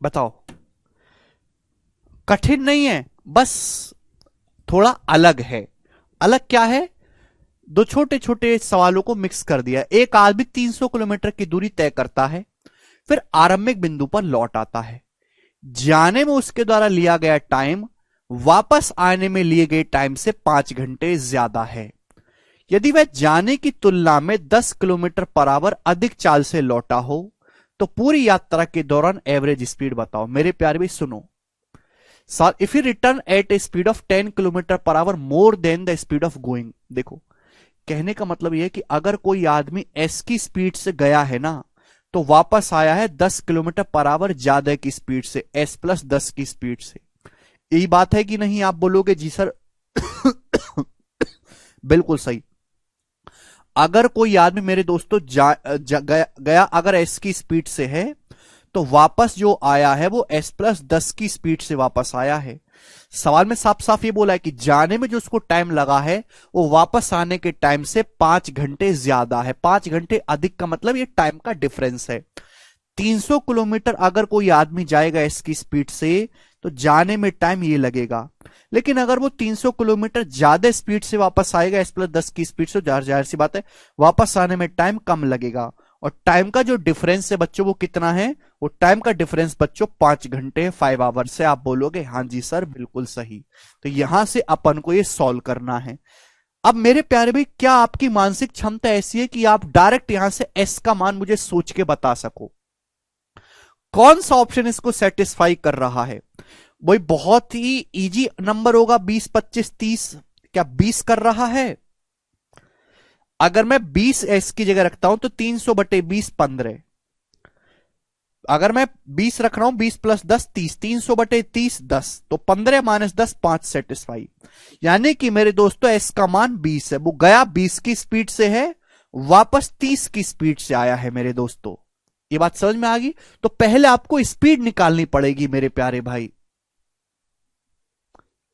बताओ। कठिन नहीं है, बस थोड़ा अलग है। अलग क्या है? दो छोटे छोटे सवालों को मिक्स कर दिया। एक आदमी 300 किलोमीटर की दूरी तय करता है, फिर आरंभिक बिंदु पर लौट आता है। जाने में उसके द्वारा लिया गया टाइम वापस आने में लिए गए टाइम से 5 घंटे ज्यादा है। यदि वह जाने की तुलना में 10 किलोमीटर पर आवर अधिक चाल से लौटा हो तो पूरी यात्रा के दौरान एवरेज स्पीड बताओ। मेरे प्यारे भी सुनो। Sir, if you return at a speed of 10 kilometre per hour more than the speed of going. देखो, कहने का मतलब यह है कि अगर कोई आदमी एस की स्पीड से गया है ना, तो वापस आया है 10 किलोमीटर पर आवर ज्यादा की स्पीड से, एस प्लस 10 की स्पीड से। यही बात है कि नहीं? आप बोलोगे जी सर। बिल्कुल सही। अगर कोई आदमी मेरे दोस्तों गया अगर एस की स्पीड से है, तो वापस जो आया है वो एस प्लस 10 की स्पीड से वापस आया है। सवाल में साफ साफ ये बोला है कि जाने में जो उसको टाइम लगा है वो वापस आने के टाइम से 5 घंटे ज्यादा है। 5 घंटे अधिक का मतलब ये टाइम का डिफरेंस है। 300 किलोमीटर अगर कोई आदमी जाएगा इसकी स्पीड से, तो जाने में टाइम ये लगेगा। लेकिन अगर वो 300 किलोमीटर ज्यादा स्पीड से वापस आएगा एस प्लस 10 की स्पीड से, जाहिर जाहिर सी बात है वापस आने में टाइम कम लगेगा। और टाइम का जो डिफरेंस है बच्चों वो कितना है? वो टाइम का डिफरेंस बच्चों 5 घंटे, 5 आवर से। आप बोलोगे हाँ जी सर, बिल्कुल सही। तो यहां से अपन को ये सॉल्व करना है। अब मेरे प्यारे भाई, क्या आपकी मानसिक क्षमता ऐसी है कि आप डायरेक्ट यहां से एस का मान मुझे सोच के बता सको? कौन सा ऑप्शन इसको सेटिस्फाई कर रहा है? वही बहुत ही इजी नंबर होगा, 20, 25, 30। क्या 20 कर रहा है? अगर मैं 20 एस की जगह रखता हूं तो 300/20 15। अगर मैं 20 रख रहा हूं, 20 प्लस 10 30, 300/30 10, तो 15 माइनस 10 5 सेटिस्फाई। यानी कि मेरे दोस्तों एस का मान 20 है। वो गया 20 की स्पीड से है, वापस 30 की स्पीड से आया है मेरे दोस्तों। ये बात समझ में आ गई? तो पहले आपको स्पीड निकालनी पड़ेगी मेरे प्यारे भाई।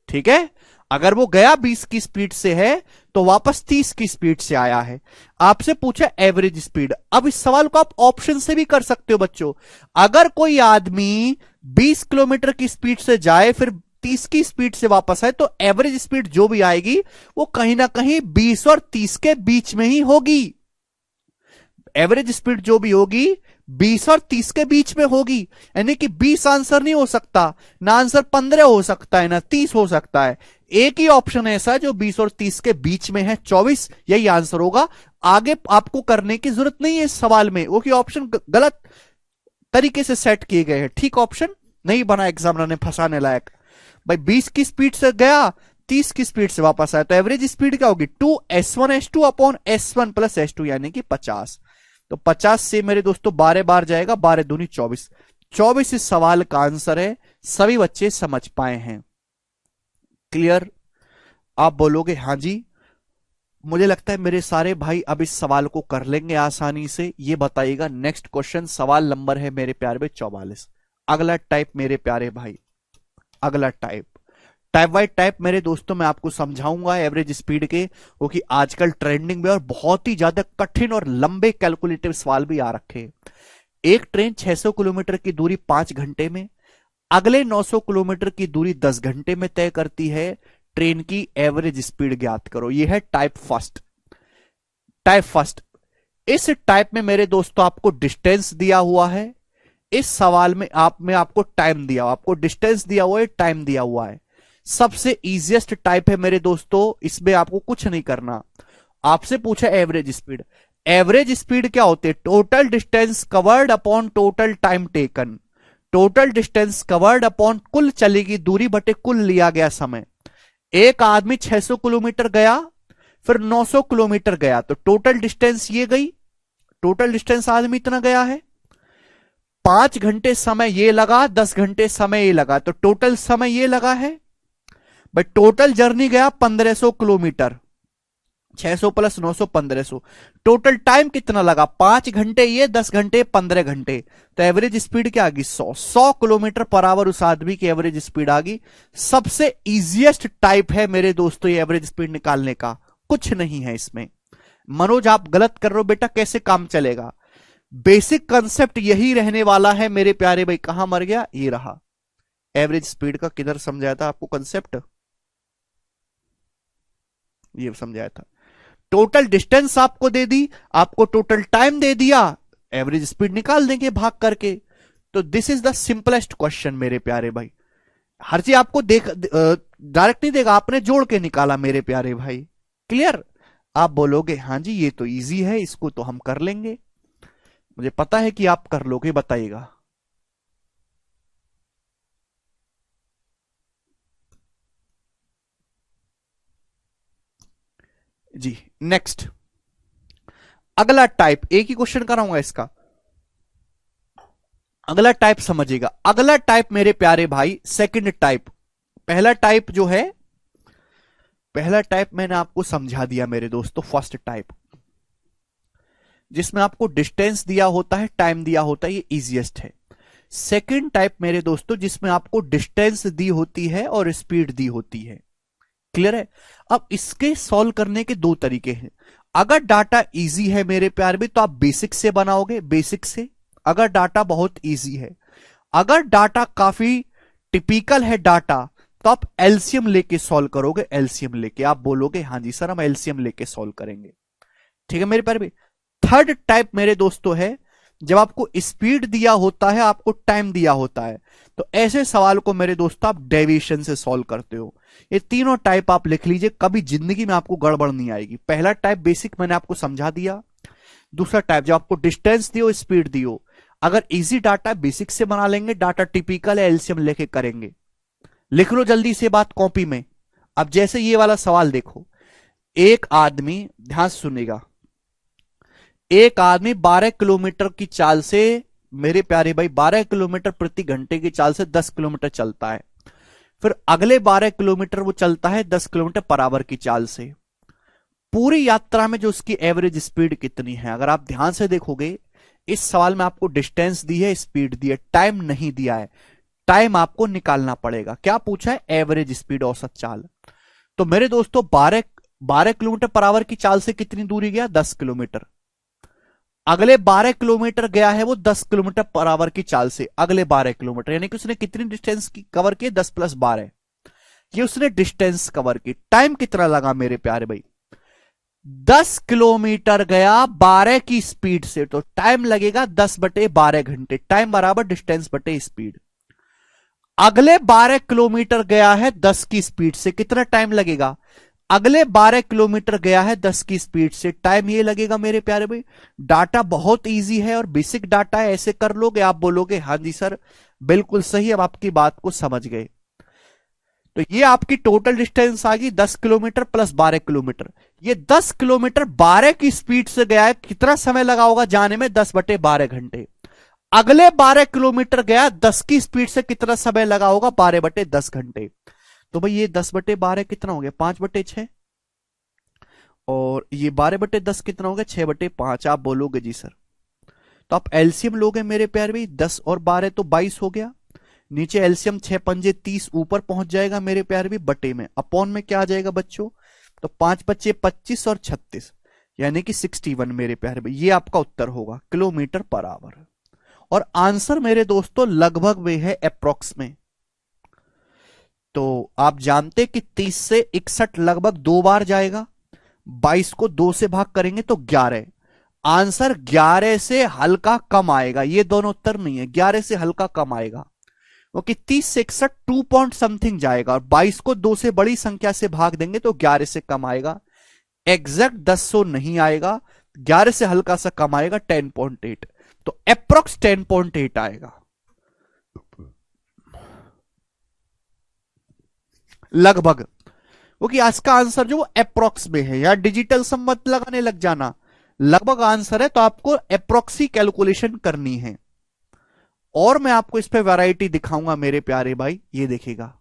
ठीक है? अगर वो गया 20 की स्पीड से है तो वापस 30 की स्पीड से आया है। आपसे पूछा एवरेज स्पीड। अब इस सवाल को आप ऑप्शन से भी कर सकते हो बच्चों। अगर कोई आदमी 20 किलोमीटर की स्पीड से जाए फिर 30 की स्पीड से वापस आए तो एवरेज स्पीड जो भी आएगी वो कहीं ना कहीं 20 और 30 के बीच में ही होगी। एवरेज स्पीड जो भी होगी 20 और 30 के बीच में होगी। यानी कि 20 आंसर नहीं हो सकता, ना आंसर 15 हो सकता है, ना 30 हो सकता है। एक ही ऑप्शन ऐसा है जो 20 और 30 के बीच में है, 24 यही आंसर होगा। आगे आपको करने की जरूरत नहीं है इस सवाल में, वो कि ऑप्शन गलत तरीके से सेट किए गए हैं, ठीक ऑप्शन नहीं बना एग्जामिनर ने फंसाने लायक। भाई 20 की स्पीड से गया 30 की स्पीड से वापस आया तो एवरेज स्पीड क्या होगी 2s1s2 upon s1 plus s2 यानी कि 50। तो 50 से मेरे दोस्तों 12 बार जाएगा, 12 दूनी 24। 24 इस सवाल का आंसर है। सभी बच्चे समझ पाए हैं? क्लियर? आप बोलोगे हाँ जी। मुझे लगता है मेरे सारे भाई अब इस सवाल को कर लेंगे आसानी से। ये बताइएगा नेक्स्ट क्वेश्चन, सवाल नंबर है मेरे प्यारे भाई 44। अगला टाइप मेरे प्यारे भाई, अगला टाइप बाय टाइप मेरे दोस्तों मैं आपको समझाऊंगा एवरेज स्पीड के, क्योंकि आजकल ट्रेंडिंग में और बहुत ही ज्यादा कठिन और लंबे कैलकुलेटिव सवाल भी आ रखे हैं। एक ट्रेन 600 किलोमीटर की दूरी 5 घंटे में, अगले 900 किलोमीटर की दूरी 10 घंटे में तय करती है। ट्रेन की एवरेज स्पीड ज्ञात करो। यह है टाइप फर्स्ट। टाइप फर्स्ट, इस टाइप में मेरे दोस्तों आपको डिस्टेंस दिया हुआ है। इस सवाल में आपको टाइम दिया हुआ, आपको डिस्टेंस दिया हुआ है, टाइम दिया हुआ है। सबसे इजीएस्ट टाइप है मेरे दोस्तों, इसमें आपको कुछ नहीं करना। आपसे पूछा एवरेज स्पीड। एवरेज स्पीड क्या होती है? Total distance covered upon total time taken. Total distance covered upon कुल चली गई दूरी बटे कुल लिया गया समय। एक आदमी 600 किलोमीटर गया फिर 900 किलोमीटर गया तो टोटल डिस्टेंस ये गई। टोटल डिस्टेंस आदमी इतना गया है, 5 घंटे समय ये लगा, 10 घंटे समय ये लगा, तो टोटल समय ये लगा है। भाई टोटल जर्नी गया 1500 किलोमीटर, 600 प्लस 900 1500। टोटल टाइम कितना लगा? 5 घंटे ये, 10 घंटे 15 घंटे। तो एवरेज स्पीड क्या आ गई? 100 किलोमीटर पर आवर उस आदमी की एवरेज स्पीड आ गई। सबसे इजीएस्ट टाइप है मेरे दोस्तों ये एवरेज स्पीड निकालने का, कुछ नहीं है इसमें। मनोज आप गलत कर रहे हो बेटा, कैसे काम चलेगा? बेसिक कंसेप्ट यही रहने वाला है मेरे प्यारे भाई। कहां मर गया? ये रहा एवरेज स्पीड का। किधर समझाया था आपको कंसेप्ट? ये समझाया था। टोटल डिस्टेंस आपको दे दी, आपको टोटल टाइम दे दिया, एवरेज स्पीड निकाल देंगे भाग करके। तो this is the simplest question मेरे प्यारे भाई। हर चीज आपको डायरेक्ट नहीं देगा, आपने जोड़ के निकाला मेरे प्यारे भाई। क्लियर? आप बोलोगे हाँ जी ये तो इजी है, इसको तो हम कर लेंगे। मुझे पता है कि आप कर लोगे, बताइएगा। जी नेक्स्ट, अगला टाइप, एक ही क्वेश्चन कराऊंगा इसका। अगला टाइप समझिएगा। अगला टाइप मेरे प्यारे भाई सेकंड टाइप। पहला टाइप जो है, पहला टाइप मैंने आपको समझा दिया मेरे दोस्तों, फर्स्ट टाइप जिसमें आपको डिस्टेंस दिया होता है, टाइम दिया होता है, ये इजीएस्ट है। सेकंड टाइप मेरे दोस्तों जिसमें आपको डिस्टेंस दी होती है और स्पीड दी होती है। क्लियर है? अब इसके सॉल्व करने के दो तरीके हैं। अगर डाटा इजी है मेरे प्यार में तो आप बेसिक से बनाओगे, बेसिक से। अगर डाटा बहुत इजी है, अगर डाटा काफी टिपिकल है डाटा, तो आप एलसीएम लेके सॉल्व करोगे। एलसीएम लेके आप बोलोगे हाँ जी सर हम एलसीएम लेके सॉल्व करेंगे। ठीक है मेरे प्यारे में। थर्ड टाइप मेरे दोस्तों है जब आपको स्पीड दिया होता है, आपको टाइम दिया होता है, तो ऐसे सवाल को मेरे दोस्तों आप डेविएशन से सॉल्व करते हो। ये तीनों टाइप आप लिख लीजिए, कभी जिंदगी में आपको गड़बड़ नहीं आएगी। पहला टाइप बेसिक मैंने आपको समझा दिया। दूसरा टाइप जब आपको डिस्टेंस दियो, स्पीड दियो, अगर इजी डाटा बेसिक से बना लेंगे, डाटा टिपिकल है एलसीएम लेके करेंगे। लिख लो जल्दी से बात कॉपी में। अब जैसे ये वाला सवाल देखो, एक आदमी, ध्यान से सुनेगा, एक आदमी 12 किलोमीटर की चाल से, मेरे प्यारे भाई 12 किलोमीटर प्रति घंटे की चाल से 10 किलोमीटर चलता है। फिर अगले 12 किलोमीटर वो चलता है 10 किलोमीटर पर आवर की चाल से। पूरी यात्रा में जो उसकी एवरेज स्पीड कितनी है? अगर आप ध्यान से देखोगे इस सवाल में आपको डिस्टेंस दी है, स्पीड दी है, टाइम नहीं दिया है। टाइम आपको निकालना पड़ेगा। क्या पूछा है? एवरेज स्पीड, औसत चाल। तो मेरे दोस्तों 12 किलोमीटर पर आवर की चाल से कितनी दूरी गया? 10 किलोमीटर। अगले 12 किलोमीटर गया है वो 10 किलोमीटर पर आवर की चाल से, अगले 12 किलोमीटर, यानी कि उसने कितनी डिस्टेंस की कवर की? 10 + 12। ये उसने डिस्टेंस कवर की। टाइम कितना लगा मेरे प्यारे भाई? 10 किलोमीटर गया 12 की स्पीड से, तो टाइम लगेगा 10/12 घंटे। टाइम बराबर डिस्टेंस बटे स्पीड। अगले 12 किलोमीटर गया है 10 की स्पीड से, कितना टाइम लगेगा? अगले 12 किलोमीटर गया है 10 की स्पीड से, टाइम ये लगेगा मेरे प्यारे भाई। डाटा बहुत इजी है और बेसिक डाटा है, ऐसे कर लोगे आप बोलोगे हाँ जी सर बिल्कुल सही, अब आपकी बात को समझ गए। तो ये आपकी टोटल डिस्टेंस आ गई 10 किलोमीटर + 12 किलोमीटर। ये 10 किलोमीटर 12 की स्पीड से गया है, कितना समय लगा होगा जाने में? 10/12 घंटे। अगले 12 किलोमीटर गया 10 की स्पीड से, कितना समय लगा होगा? 12/10 घंटे। तो भाई ये 10/12 कितना हो गया? 5/6। और ये 12/10 कितना हो गया? 6/5। आप बोलोगे जी सर। तो आप एलसीएम लोगे मेरे प्यारे भाई, 10 और 12 तो 22 हो गया। नीचे एलसीएम 6 × 5 = 30 ऊपर पहुंच जाएगा मेरे प्यारे भी, बटे में अपॉन में क्या आ जाएगा बच्चों? तो 5 × 5 = 25 और 36, यानी कि 61 मेरे प्यारे भाई। ये आपका उत्तर होगा किलोमीटर पर आवर। और आंसर मेरे दोस्तों लगभग में है, अप्रोक्स में। तो आप जानते कि 30 से 61 लगभग 2 बार जाएगा। 22 को 2 से भाग करेंगे तो 11। आंसर 11 से हल्का कम आएगा, ये दोनों उत्तर नहीं है, 11 से हल्का कम आएगा। क्योंकि 30 से 61 2 पॉइंट समथिंग जाएगा, और 22 को 2 से बड़ी संख्या से भाग देंगे तो 11 से कम आएगा। एग्जैक्ट 10 नहीं आएगा, 11 से हल्का सा कम आएगा, 10.8। तो अप्रोक्स 10.8 आएगा लगभग। क्योंकि आज का आंसर जो वो अप्रोक्स में है, या डिजिटल सम मत लगाने लग जाना, लगभग आंसर है, तो आपको अप्रोक्सी कैलकुलेशन करनी है। और मैं आपको इस पे वैरायटी दिखाऊंगा मेरे प्यारे भाई, ये देखिएगा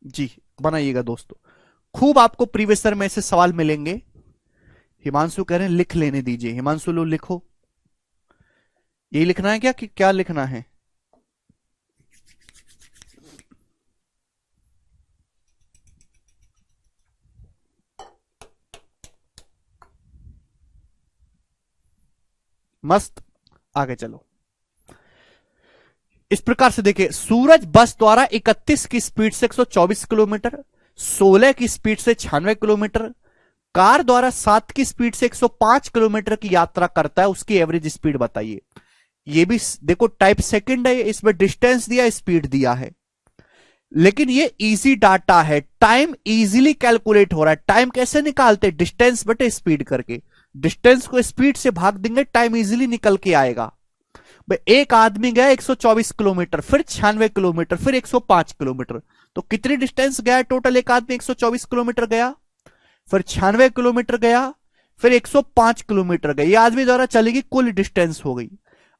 जी, बनाइएगा दोस्तों। खूब आपको प्रीवियस ईयर में से सवाल मिलेंगे। हिमांशु कह रहे हैं लिख लेने दीजिए। हिमांशु लो लिखो। यही लिखना है क्या कि क्या लिखना है? मस्त, आगे चलो। इस प्रकार से देखिए, सूरज बस द्वारा 31 की स्पीड से 124 किलोमीटर, 16 की स्पीड से 96 किलोमीटर, कार द्वारा 7 की स्पीड से 105 किलोमीटर की यात्रा करता है, उसकी एवरेज स्पीड बताइए। ये भी देखो टाइप सेकंड है, इसमें डिस्टेंस दिया, स्पीड दिया है, लेकिन ये इजी डाटा है, टाइम इजीली कैलकुलेट हो रहा है। टाइम कैसे निकालते? डिस्टेंस बटे स्पीड करके। डिस्टेंस को स्पीड से भाग देंगे, टाइम इजीली निकल के आएगा। एक आदमी गया 124 किलोमीटर, फिर 96 किलोमीटर, फिर 105 किलोमीटर, तो कितनी डिस्टेंस गया टोटल? एक आदमी 124 किलोमीटर गया, फिर 96 किलोमीटर गया, फिर 105 किलोमीटर गया। ये आदमी द्वारा चलेगी कुल डिस्टेंस हो गई,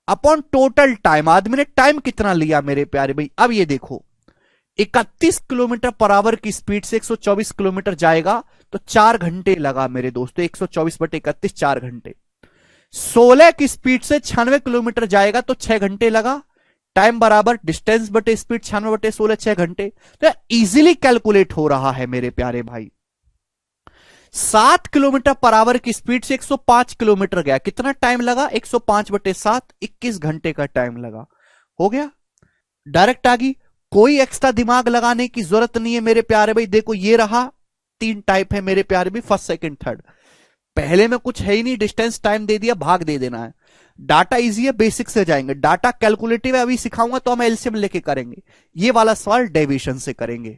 अपॉन टोटल टाइम। आदमी ने टाइम कितना लिया मेरे प्यारे भाई? अब ये देखो, 31 किलोमीटर पर आवर की स्पीड से 124 किलोमीटर जाएगा, तो 4 घंटे लगा मेरे दोस्तों। 124/31 4 घंटे। 16 की स्पीड से 96 किलोमीटर जाएगा, तो 6 घंटे लगा। टाइम बराबर डिस्टेंस बटे स्पीड, 96/16 6 घंटे। तो इजीली कैलकुलेट हो रहा है मेरे प्यारे भाई। 7 किलोमीटर पर आवर की स्पीड से 105 किलोमीटर गया, कितना टाइम लगा? 105/7 21 घंटे का टाइम लगा। हो गया, डायरेक्ट आ गई, कोई एक्स्ट्रा दिमाग लगाने की जरूरत नहीं है मेरे प्यारे भाई। देखो ये रहा, 3 टाइप है मेरे प्यारे भाई, फर्स्ट सेकंड थर्ड। पहले में कुछ है ही नहीं, डिस्टेंस टाइम दे दिया, भाग दे देना है। डाटा इजी है, बेसिक से जाएंगे। डाटा कैलकुलेटिव है, अभी सिखाऊंगा तो हम एलसीएम लेके करेंगे। ये वाला सवाल डेविएशन से करेंगे।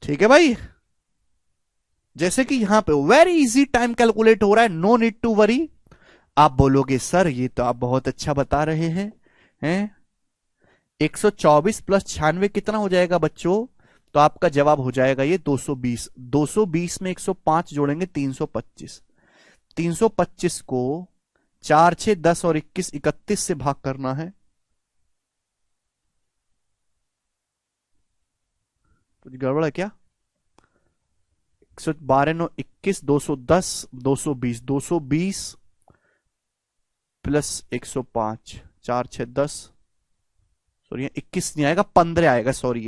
ठीक है भाई, जैसे कि यहां पे वेरी इजी टाइम कैलकुलेट हो रहा है, नो नीड टू वरी। आप बोलोगे सर ये तो आप बहुत अच्छा बता रहे हैं 124 + 96 कितना हो जाएगा बच्चों? तो आपका जवाब हो जाएगा ये 220। 220 में 105 जोड़ेंगे 325। 325 को 4 6 10 और 21 31 से भाग करना है। कुछ गड़बड़ है क्या? 112 9 21 210 220 220 प्लस 105 4 6 10, सॉरी 21 नहीं आएगा, 15 आएगा, सॉरी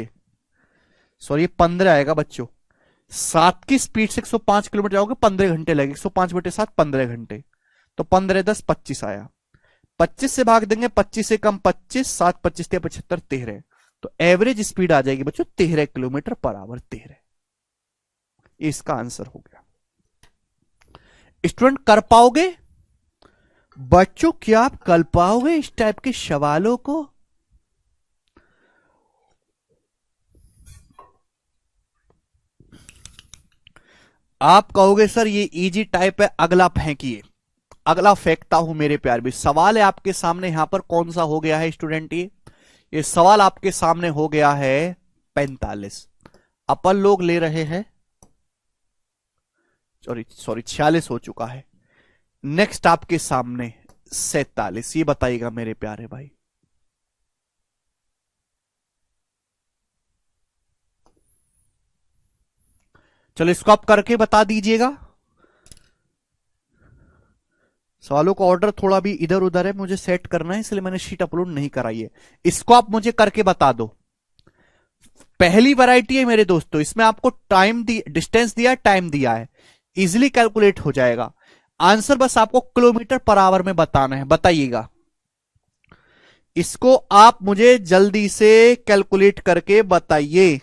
ये 15 आएगा बच्चों। 7 की स्पीड से 105 किलोमीटर जाओगे 15 घंटे लगे, 105 बटे 7 15 घंटे, तो 15 10 25 आया। 25 से भाग देंगे, 25 से कम 25, 7 25 75 13, तो एवरेज स्पीड आ जाएगी बच्चों 13 किलोमीटर पर आवर, 13। इसका आंसर हो गया। स्टूडेंट कर पाओगे बच्चों, क्या आप कर पाओगे इस टाइप के सवालों को? आप कहोगे सर ये इजी टाइप है, अगला फेंकिए। अगला फेंकता हूं मेरे प्यार भी। सवाल है आपके सामने यहां पर कौन सा हो गया है स्टूडेंट? ये सवाल आपके सामने हो गया है 45। अपन लोग ले रहे हैं, सॉरी 46 हो चुका है। नेक्स्ट आपके सामने 47। ये बताइएगा मेरे प्यारे भाई। चलो इसको आप करके बता दीजिएगा। सवालों का ऑर्डर थोड़ा भी इधर उधर है, मुझे सेट करना है, इसलिए मैंने शीट अपलोड नहीं कराई है। इसको आप मुझे करके बता दो। पहली वैरायटी है मेरे दोस्तों, इसमें आपको टाइम डिस्टेंस दिया है, टाइम दिया है, इजिली कैलकुलेट हो जाएगा। आंसर बस आपको किलोमीटर पर आवर में बताना है। बताइएगा, इसको आप मुझे जल्दी से कैलकुलेट करके बताइए।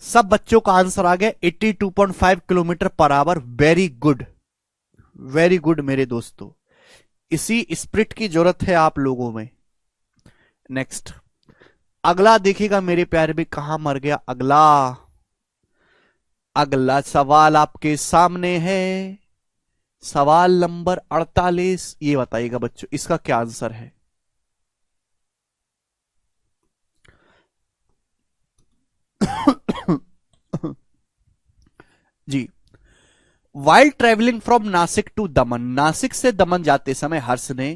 सब बच्चों का आंसर आ गया 82.5 kilometre per our. Very good, very good मेरे दोस्तों, इसी स्पिरिट की जरूरत है आप लोगों में। नेक्स्ट अगला देखिएगा मेरे प्यारे भी, कहां मर गया अगला। अगला सवाल आपके सामने है, सवाल नंबर 48। ये बताइएगा बच्चों इसका क्या आंसर है? जी, while travelling from Nashik to Daman, Nashik से दमन जाते समय हर्ष ने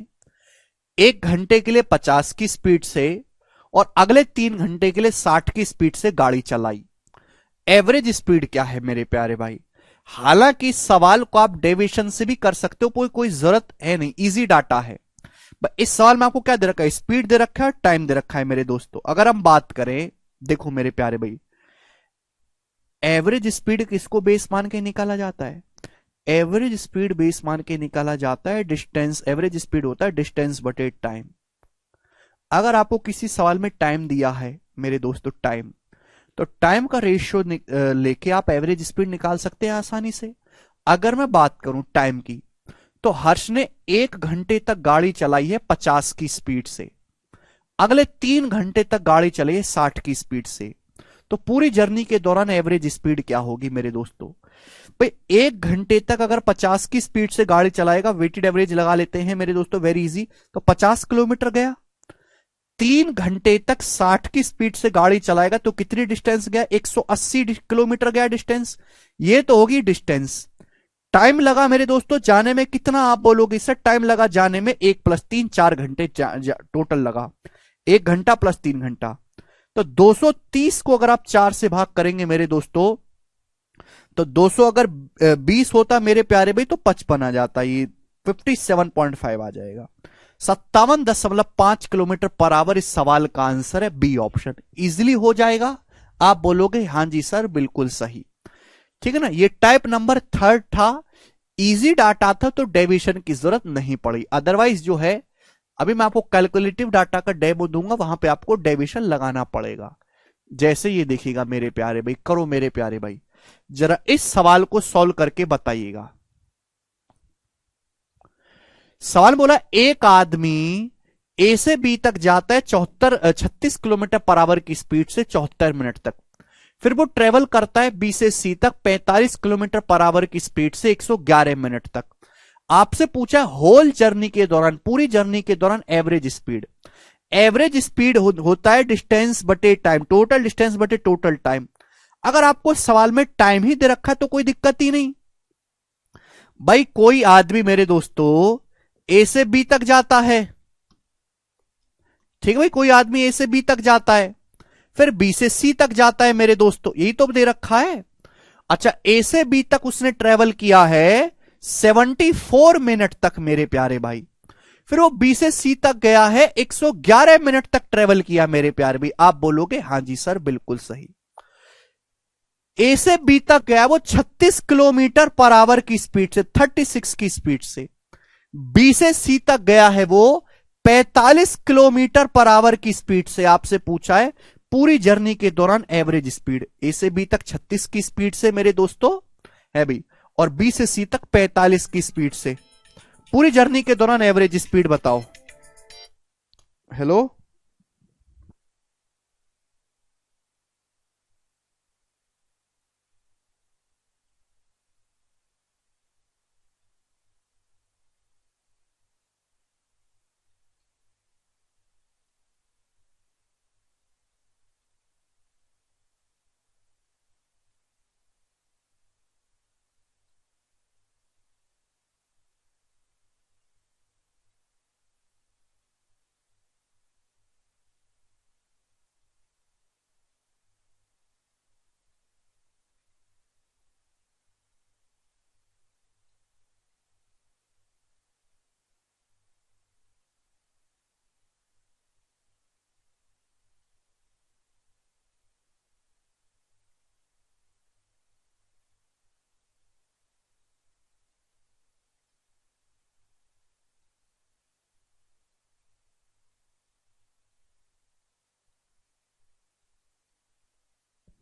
1 घंटे के लिए 50 की स्पीड से और अगले 3 घंटे के लिए 60 की स्पीड से गाड़ी चलाई। एवरेज स्पीड क्या है मेरे प्यारे भाई? हालांकि इस सवाल को आप डेविएशन से भी कर सकते हो, कोई जरूरत है नहीं, इजी डाटा है। इस सवाल में आपको क्या दे रखा है? स्पीड दे रखा है, टाइम दे रखा है मेरे दोस्तों। अगर हम बात करें, देखो मेरे प्यारे भाई, एवरेज स्पीड किसको बेस मान के निकाला जाता है? एवरेज स्पीड बेस मान के निकाला जाता है डिस्टेंस। एवरेज स्पीड होता है डिस्टेंस बटे टाइम। अगर आपको किसी सवाल में टाइम दिया है मेरे दोस्तों, टाइम, तो टाइम का रेशियो लेके आप एवरेज स्पीड निकाल सकते हैं आसानी से। अगर मैं बात करूं टाइम की, तो हर्ष ने 1 घंटे तक गाड़ी चलाई है 50 की स्पीड से, अगले 3 घंटे तक गाड़ी चलाई है 60 की स्पीड से। तो पूरी जर्नी के दौरान एवरेज स्पीड क्या होगी मेरे दोस्तों? भाई 1 घंटे तक अगर 50 की स्पीड से गाड़ी चलाएगा, वेटेड एवरेज लगा लेते हैं मेरे दोस्तों, वेरी इजी। तो 50 किलोमीटर गया। 3 घंटे तक 60 की स्पीड से गाड़ी चलाएगा तो कितनी डिस्टेंस गया? 180 किलोमीटर गया डिस्टेंस। ये तो होगी डिस्टेंस। टाइम लगा मेरे दोस्तों जाने में कितना, आप बोलोगे सर टाइम लगा जाने में 1 + 3 4 घंटे टोटल लगा। 1 घंटा + 3 घंटा, तो 230 को अगर आप 4 से भाग करेंगे मेरे दोस्तों, तो 200 अगर 20 होता मेरे प्यारे भाई तो 55 आ जाता, ये 57.5 आ जाएगा। 57.5 किलोमीटर पर आवर इस सवाल का आंसर है बी ऑप्शन। इजिली हो जाएगा। आप बोलोगे हां जी सर बिल्कुल सही, ठीक है ना। ये टाइप नंबर 3 था, इजी डाटा था तो डेविएशन की जरूरत नहीं पड़ी। अदरवाइज जो है, अभी मैं आपको कैलकुलेटिव डाटा का डेमो दूंगा, वहां पे आपको डेविएशन लगाना पड़ेगा। जैसे ये देखिएगा मेरे प्यारे भाई, करो मेरे प्यारे भाई, जरा इस सवाल को सॉल्व करके बताइएगा। सवाल बोला एक आदमी ए से बी तक जाता है 36 किलोमीटर पर आवर की स्पीड से 74 मिनट तक। फिर वो ट्रेवल करता है बी से सी तक 45 किलोमीटर पर आवर की स्पीड से 111 मिनट तक। आपसे पूछा होल जर्नी के दौरान, पूरी जर्नी के दौरान एवरेज स्पीड। एवरेज स्पीड होता है डिस्टेंस बटे टाइम, टोटल डिस्टेंस बटे टोटल टाइम। अगर आपको सवाल में टाइम ही दे रखा है तो कोई दिक्कत ही नहीं। भाई कोई आदमी मेरे दोस्तों ए से बी तक जाता है, ठीक है भाई, कोई आदमी ए से बी तक जाता है, फिर बी से सी तक जाता है मेरे दोस्तों, यही तो दे रखा है। अच्छा, ए से बी तक उसने ट्रेवल किया है 74 मिनट तक मेरे प्यारे भाई। फिर वो बी से सी तक गया है 111 मिनट तक ट्रेवल किया मेरे प्यारे भाई। आप बोलोगे हां जी सर बिल्कुल सही। ए से बी तक गया वो 36 किलोमीटर पर आवर की स्पीड से, 36 की स्पीड से। बी से सी तक गया है वो 45 किलोमीटर पर आवर की स्पीड से। आपसे पूछा है पूरी जर्नी के दौरान एवरेज स्पीड। ए से बी तक 36 की स्पीड से मेरे दोस्तों है भाई, और बी से सी तक 45 की स्पीड से। पूरी जर्नी के दौरान एवरेज स्पीड बताओ। हेलो,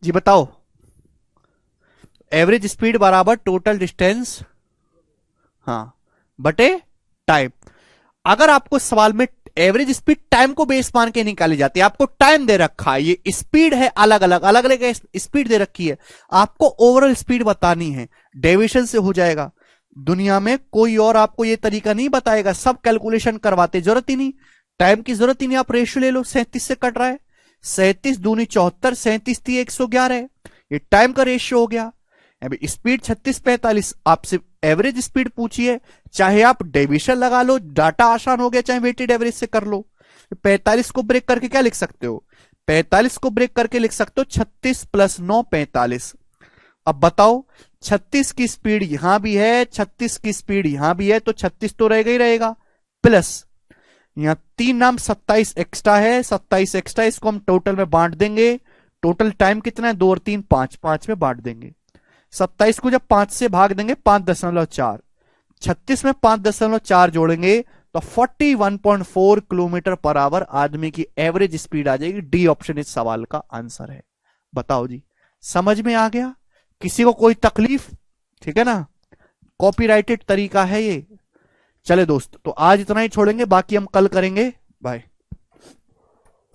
जी बताओ। एवरेज स्पीड बराबर टोटल डिस्टेंस, हाँ, बटे टाइम। अगर आपको सवाल में एवरेज स्पीड टाइम को बेस मान के निकाली जाती है, आपको टाइम दे रखा है, ये स्पीड है अलग अलग स्पीड दे रखी है, आपको ओवरऑल स्पीड बतानी है, डेविएशन से हो जाएगा। दुनिया में कोई और आपको ये तरीका नहीं बताएगा, सब कैलकुलेशन करवाते, जरूरत ही नहीं, टाइम की जरूरत ही नहीं। आप रेशियो ले लो, 37 से कट रहा है, 37 दूनी 74, 37 थी 111 है, ये टाइम का रेशियो हो गया। अभी स्पीड 36 45, आपसे एवरेज स्पीड पूछिए, चाहे आप डेविएशन लगा लो, डाटा आसान हो गया, चाहे वेटेड एवरेज से कर लो। 45 को ब्रेक करके क्या लिख सकते हो? 45 को ब्रेक करके लिख सकते हो 36 + 9 45। अब बताओ 36 की स्पीड यहां भी है, 36 की स्पीड यहां भी है, तो 36 तो रहेगा ही रहेगा, प्लस यहां 3 नाम 27 एक्स्ट्रा है, 27 एक्स्ट्रा, इसको हम टोटल में बांट देंगे। टोटल टाइम कितना है? 2 और 3 5, 5 में बांट देंगे। 27 को जब 5 से भाग देंगे 5.4, 36 में 5.4 जोड़ेंगे तो 41.4 किलोमीटर पर आवर आदमी की एवरेज स्पीड आ जाएगी। डी ऑप्शन इस सवाल का आंसर है। बताओ जी, समझ में आ गया? किसी को कोई तकलीफ? ठीक है ना, कॉपीराइटेड तरीका है ये। चले दोस्त, तो आज इतना ही छोड़ेंगे, बाकी हम कल करेंगे। बाय।